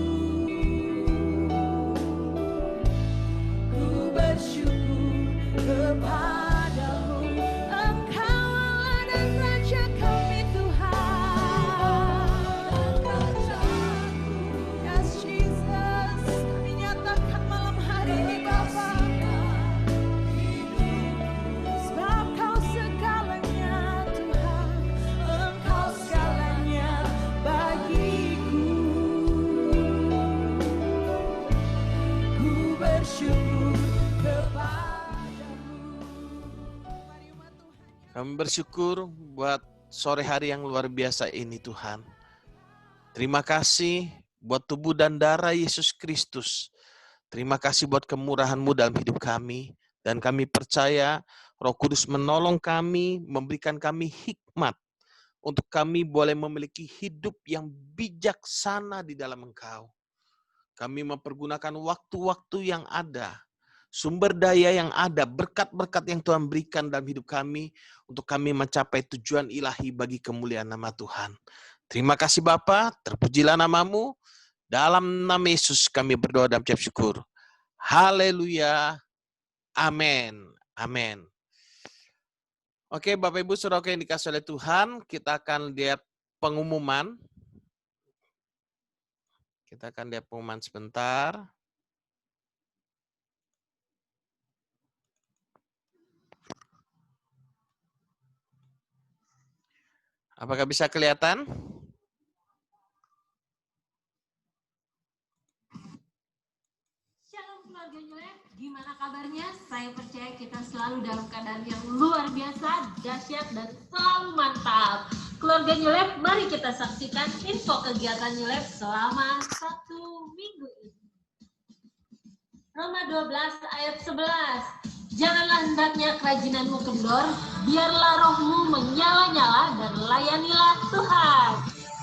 Ku bersyukur kepadamu. Engkau Allah dan Raja kami Tuhan. Yes Jesus, kami nyatakan malam hari ini Bapa. Sebab kau segalanya Tuhan. Engkau segalanya bagiku. Ku bersyukur kepadamu. Mari umat Tuhan. Kami bersyukur buat sore hari yang luar biasa ini Tuhan. Terima kasih buat tubuh dan darah Yesus Kristus. Terima kasih buat kemurahan-Mu dalam hidup kami. Dan kami percaya Roh Kudus menolong kami, memberikan kami hikmat untuk kami boleh memiliki hidup yang bijaksana di dalam Engkau. Kami mempergunakan waktu-waktu yang ada, sumber daya yang ada, berkat-berkat yang Tuhan berikan dalam hidup kami untuk kami mencapai tujuan ilahi bagi kemuliaan nama Tuhan. Terima kasih Bapa, terpujilah nama-Mu. Dalam nama Yesus kami berdoa dan ucap syukur. Haleluya. Amin. Amin. Oke, Bapak Ibu Saudara yang dikasihi oleh Tuhan, kita akan lihat pengumuman. Kita akan lihat pengumuman sebentar. Apakah bisa kelihatan? Shalom keluarga Nyelek, gimana kabarnya? Saya percaya kita selalu dalam keadaan yang luar biasa, dahsyat, dan selalu mantap. Keluarga Nyelek, mari kita saksikan info kegiatan Nyelek selama 1 minggu ini. Roma 12 ayat 11. Janganlah hendaknya kerajinanmu kendor, biarlah rohmu menyala-nyala dan layanilah Tuhan.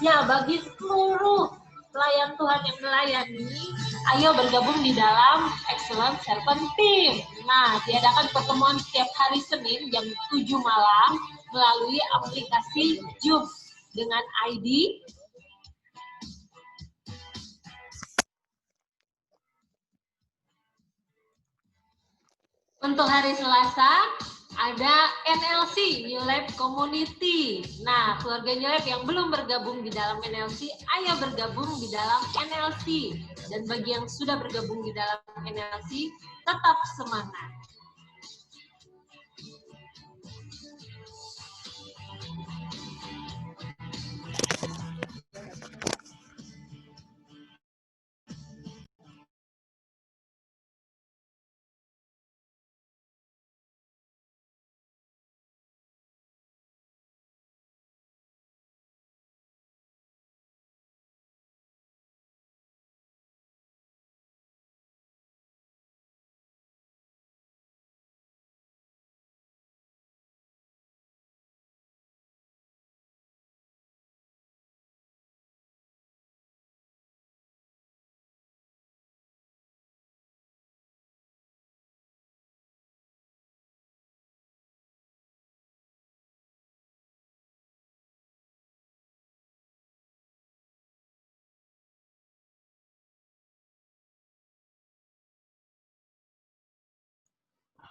Ya, bagi seluruh pelayan Tuhan yang melayani, ayo bergabung di dalam Excellent Servant Team. Nah, diadakan pertemuan setiap hari Senin jam 7 malam melalui aplikasi Zoom dengan ID untuk hari Selasa ada NLC, New Life Community. Nah, keluarga New Life yang belum bergabung di dalam NLC, ayo bergabung di dalam NLC. Dan bagi yang sudah bergabung di dalam NLC, tetap semangat.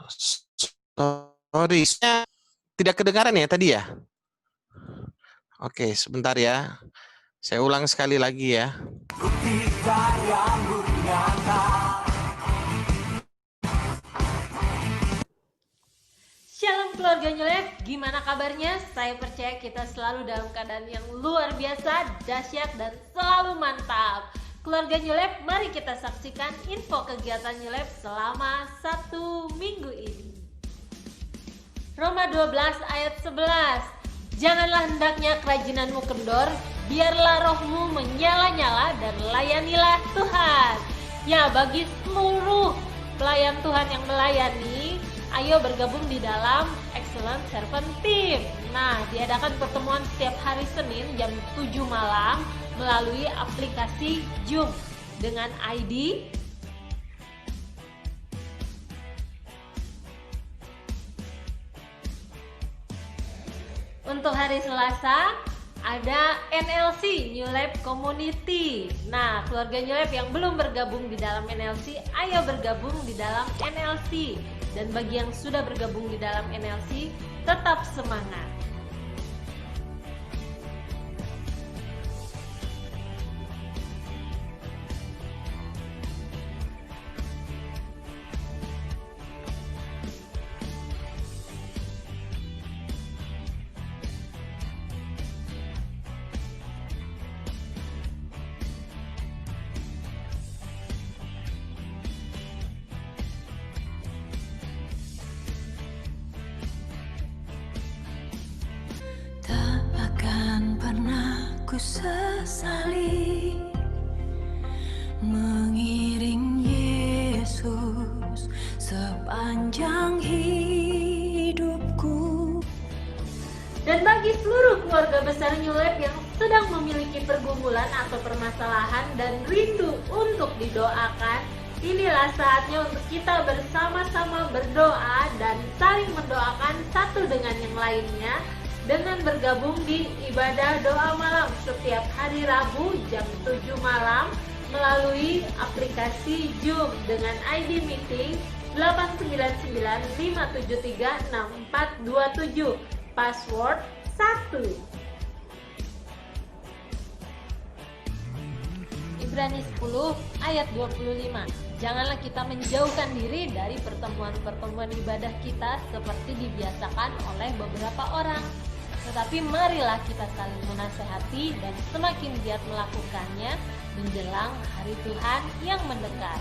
Sorry, tidak kedengaran ya tadi ya? Oke, sebentar ya. Saya ulang sekali lagi ya. Shalom keluarga New Life, gimana kabarnya? Saya percaya kita selalu dalam keadaan yang luar biasa, dahsyat, dan selalu mantap. Keluarga New Life, mari kita saksikan info kegiatan New Life selama 1 minggu ini. Roma 12 ayat 11. Janganlah hendaknya kerajinanmu kendor, biarlah rohmu menyala-nyala dan layanilah Tuhan. Ya, bagi seluruh pelayan Tuhan yang melayani, ayo bergabung di dalam Excellent Servant Team. Nah, diadakan pertemuan setiap hari Senin jam 7 malam melalui aplikasi Zoom dengan ID untuk hari Selasa ada NLC, New Life Community. Nah, keluarga New Life yang belum bergabung di dalam NLC, ayo bergabung di dalam NLC. Dan bagi yang sudah bergabung di dalam NLC, tetap semangat. Tak akan pernah ku sesali mengiring Yesus sepanjang hidupku. Dan bagi seluruh keluarga besar New Life yang sedang memiliki pergumulan atau permasalahan dan rindu untuk didoakan, inilah saatnya untuk kita bersama-sama berdoa dan saling mendoakan satu dengan yang lainnya dengan bergabung di ibadah doa malam setiap hari Rabu jam 7 malam melalui aplikasi Zoom dengan ID meeting 899573647, password 1. Ibrani 10 ayat 25. Janganlah kita menjauhkan diri dari pertemuan-pertemuan ibadah kita seperti dibiasakan oleh beberapa orang. Tetapi marilah kita saling menasehati dan semakin giat melakukannya menjelang hari Tuhan yang mendekat.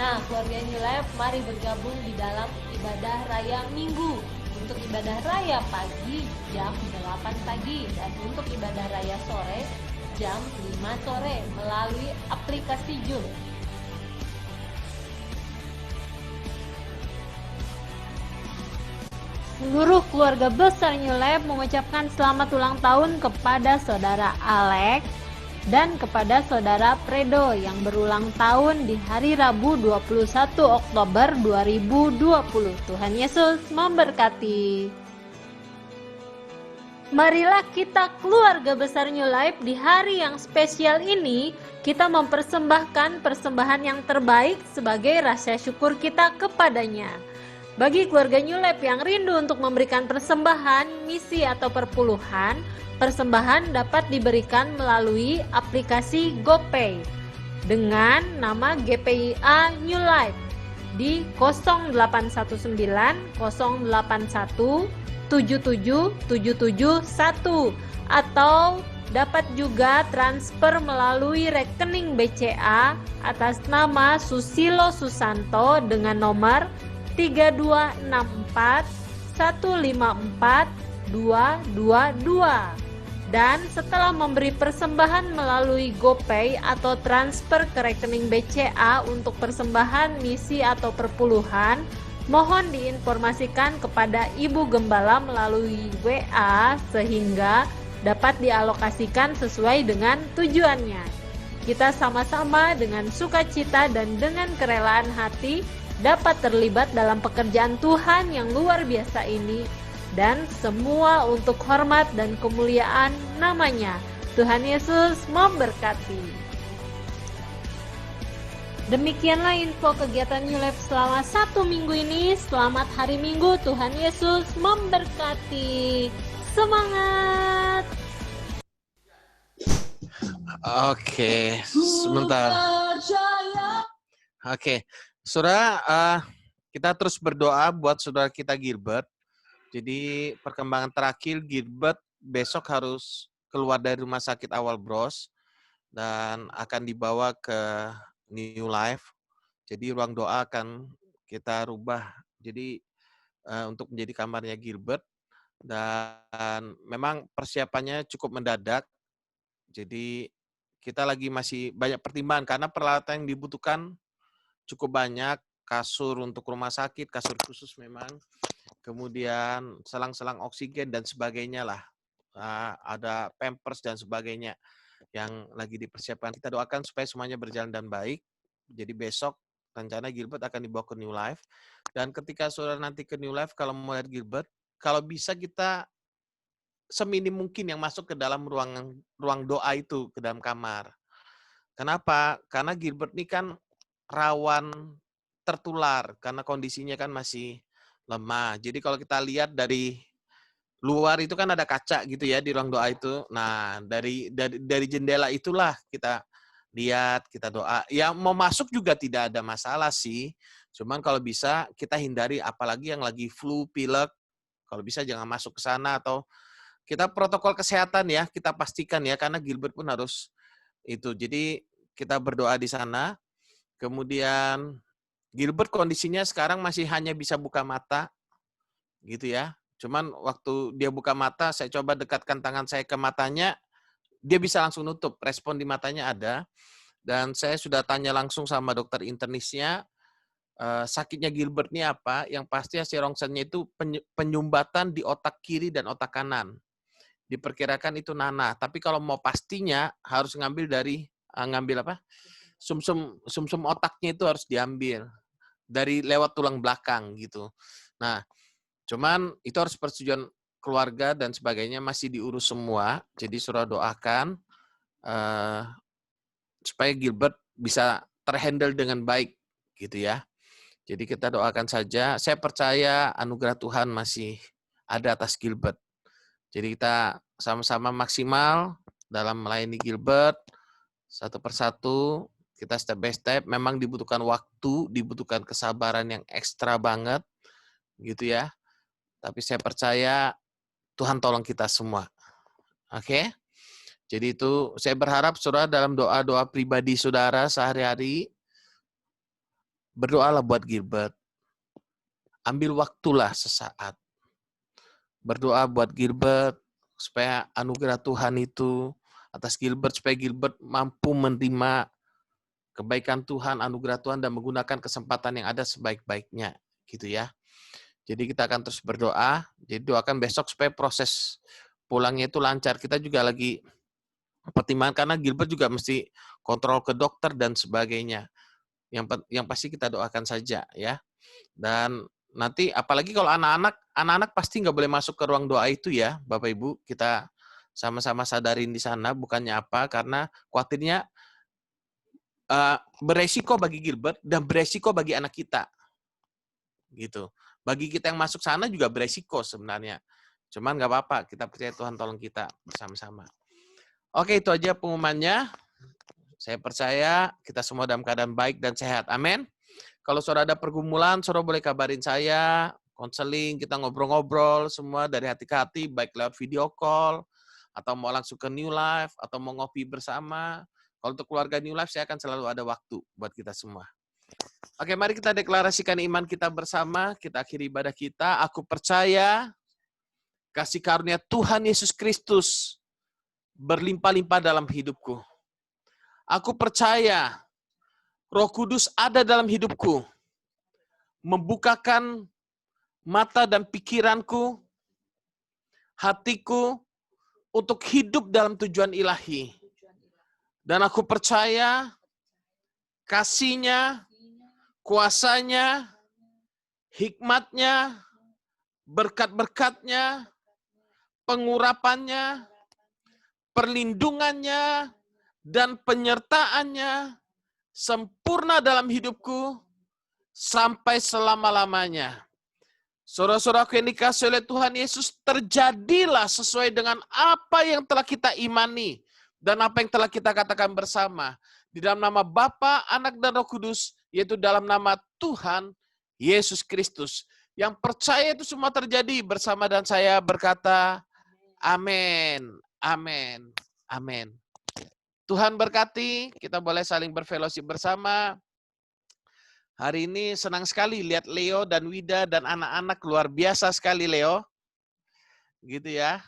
Nah, keluarga New Life, mari bergabung di dalam ibadah raya minggu. Untuk ibadah raya pagi jam 8 pagi dan untuk ibadah raya sore jam 5 sore melalui aplikasi Zoom. Seluruh keluarga besar New Life mengucapkan selamat ulang tahun kepada saudara Alex dan kepada saudara Fredo yang berulang tahun di hari Rabu 21 Oktober 2020. Tuhan Yesus memberkati. Marilah kita keluarga besar New Life di hari yang spesial ini, kita mempersembahkan persembahan yang terbaik sebagai rasa syukur kita kepadanya. Bagi keluarga New Life yang rindu untuk memberikan persembahan, misi atau perpuluhan, persembahan dapat diberikan melalui aplikasi GoPay dengan nama GPIA New Life di 0819 081 77771 atau dapat juga transfer melalui rekening BCA atas nama Susilo Susanto dengan nomor 3264 154 222. Dan setelah memberi persembahan melalui GoPay atau transfer ke rekening BCA untuk persembahan misi atau perpuluhan, mohon diinformasikan kepada Ibu Gembala melalui WA sehingga dapat dialokasikan sesuai dengan tujuannya. Kita sama-sama dengan sukacita dan dengan kerelaan hati dapat terlibat dalam pekerjaan Tuhan yang luar biasa ini, dan semua untuk hormat dan kemuliaan namanya. Tuhan Yesus memberkati. Demikianlah info kegiatan New Life selama 1 minggu ini. Selamat hari Minggu, Tuhan Yesus memberkati. Semangat! Oke, sebentar. Oke, saudara, kita terus berdoa buat saudara kita Gilbert. Jadi perkembangan terakhir Gilbert besok harus keluar dari rumah sakit Awal Bros dan akan dibawa ke New Life. Jadi ruang doa akan kita rubah. Jadi untuk menjadi kamarnya Gilbert dan memang persiapannya cukup mendadak. Jadi kita lagi masih banyak pertimbangan karena peralatan yang dibutuhkan cukup banyak, kasur untuk rumah sakit, kasur khusus memang, kemudian selang-selang oksigen dan sebagainya lah. Ada pampers dan sebagainya yang lagi dipersiapkan. Kita doakan supaya semuanya berjalan dan baik. Jadi besok rencana Gilbert akan dibawa ke New Life. Dan ketika saudara nanti ke New Life, kalau mau lihat Gilbert, kalau bisa kita seminim mungkin yang masuk ke dalam ruang doa itu, ke dalam kamar. Kenapa? Karena Gilbert ini kan rawan tertular, karena kondisinya kan masih lemah. Jadi kalau kita lihat dari luar itu kan ada kaca gitu ya di ruang doa itu. Nah, dari jendela itulah kita lihat, kita doa. Ya mau masuk juga tidak ada masalah sih. Cuman kalau bisa kita hindari, apalagi yang lagi flu, pilek, kalau bisa jangan masuk ke sana, atau kita protokol kesehatan ya, kita pastikan ya, karena Gilbert pun harus itu. Jadi kita berdoa di sana. Kemudian Gilbert kondisinya sekarang masih hanya bisa buka mata, gitu ya. Cuman waktu dia buka mata, saya coba dekatkan tangan saya ke matanya, dia bisa langsung nutup, respon di matanya ada. Dan saya sudah tanya langsung sama dokter internisnya, sakitnya Gilbert ini apa? Yang pasti hasil rongsennya itu penyumbatan di otak kiri dan otak kanan. Diperkirakan itu nanah, tapi kalau mau pastinya harus ngambil apa? Sumsum otaknya itu harus diambil dari lewat tulang belakang gitu. Nah, cuman itu harus persetujuan keluarga dan sebagainya, masih diurus semua. Jadi saudara doakan supaya Gilbert bisa terhandle dengan baik gitu ya. Jadi kita doakan saja. Saya percaya anugerah Tuhan masih ada atas Gilbert. Jadi kita sama-sama maksimal dalam melayani Gilbert satu persatu. Kita step by step. Memang dibutuhkan waktu, dibutuhkan kesabaran yang ekstra banget gitu ya. Tapi saya percaya Tuhan tolong kita semua. Oke? Jadi itu saya berharap saudara dalam doa-doa pribadi saudara sehari-hari, berdoalah buat Gilbert. Ambil waktulah sesaat. Berdoa buat Gilbert supaya anugerah Tuhan itu atas Gilbert, supaya Gilbert mampu menerima kebaikan Tuhan, anugerah Tuhan, dan menggunakan kesempatan yang ada sebaik-baiknya. Gitu ya. Jadi kita akan terus berdoa. Jadi doakan besok supaya proses pulangnya itu lancar. Kita juga lagi pertimbangan karena Gilbert juga mesti kontrol ke dokter dan sebagainya. Yang pasti kita doakan saja ya. Dan nanti apalagi kalau anak-anak pasti nggak boleh masuk ke ruang doa itu ya, Bapak Ibu. Kita sama-sama sadarin di sana, bukannya apa, karena khawatirnya beresiko bagi Gilbert dan beresiko bagi anak kita. Gitu. Bagi kita yang masuk sana juga beresiko sebenarnya. Cuman nggak apa-apa, kita percaya Tuhan tolong kita bersama-sama. Oke, itu aja pengumumannya. Saya percaya kita semua dalam keadaan baik dan sehat. Amin. Kalau saudara ada pergumulan, saudara boleh kabarin saya, konseling, kita ngobrol-ngobrol semua dari hati ke hati, baik lewat video call, atau mau langsung ke New Life, atau mau ngopi bersama. Kalau untuk keluarga New Life, saya akan selalu ada waktu buat kita semua. Oke, mari kita deklarasikan iman kita bersama, kita akhiri ibadah kita. Aku percaya kasih karunia Tuhan Yesus Kristus berlimpah-limpah dalam hidupku. Aku percaya Roh Kudus ada dalam hidupku, membukakan mata dan pikiranku, hatiku, untuk hidup dalam tujuan ilahi. Dan aku percaya kasih-Nya, kuasa-Nya, hikmat-Nya, berkat-berkat-Nya, pengurapan-Nya, perlindungan-Nya, dan penyertaan-Nya sempurna dalam hidupku sampai selama-lamanya. Saudara-saudaraku yang dikasihi oleh Tuhan Yesus, terjadilah sesuai dengan apa yang telah kita imani dan apa yang telah kita katakan bersama. Di dalam nama Bapa, Anak, dan Roh Kudus, yaitu dalam nama Tuhan Yesus Kristus. Yang percaya itu semua terjadi bersama dan saya berkata, amin, amin, amin. Tuhan berkati, kita boleh saling berfellowship bersama. Hari ini senang sekali lihat Leo dan Wida dan anak-anak, luar biasa sekali Leo. Gitu ya.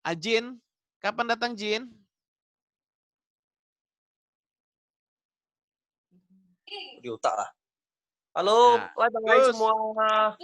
Ajin, kapan datang Jin? Di otak lah. Halo, Nah, bye-bye terus. semua.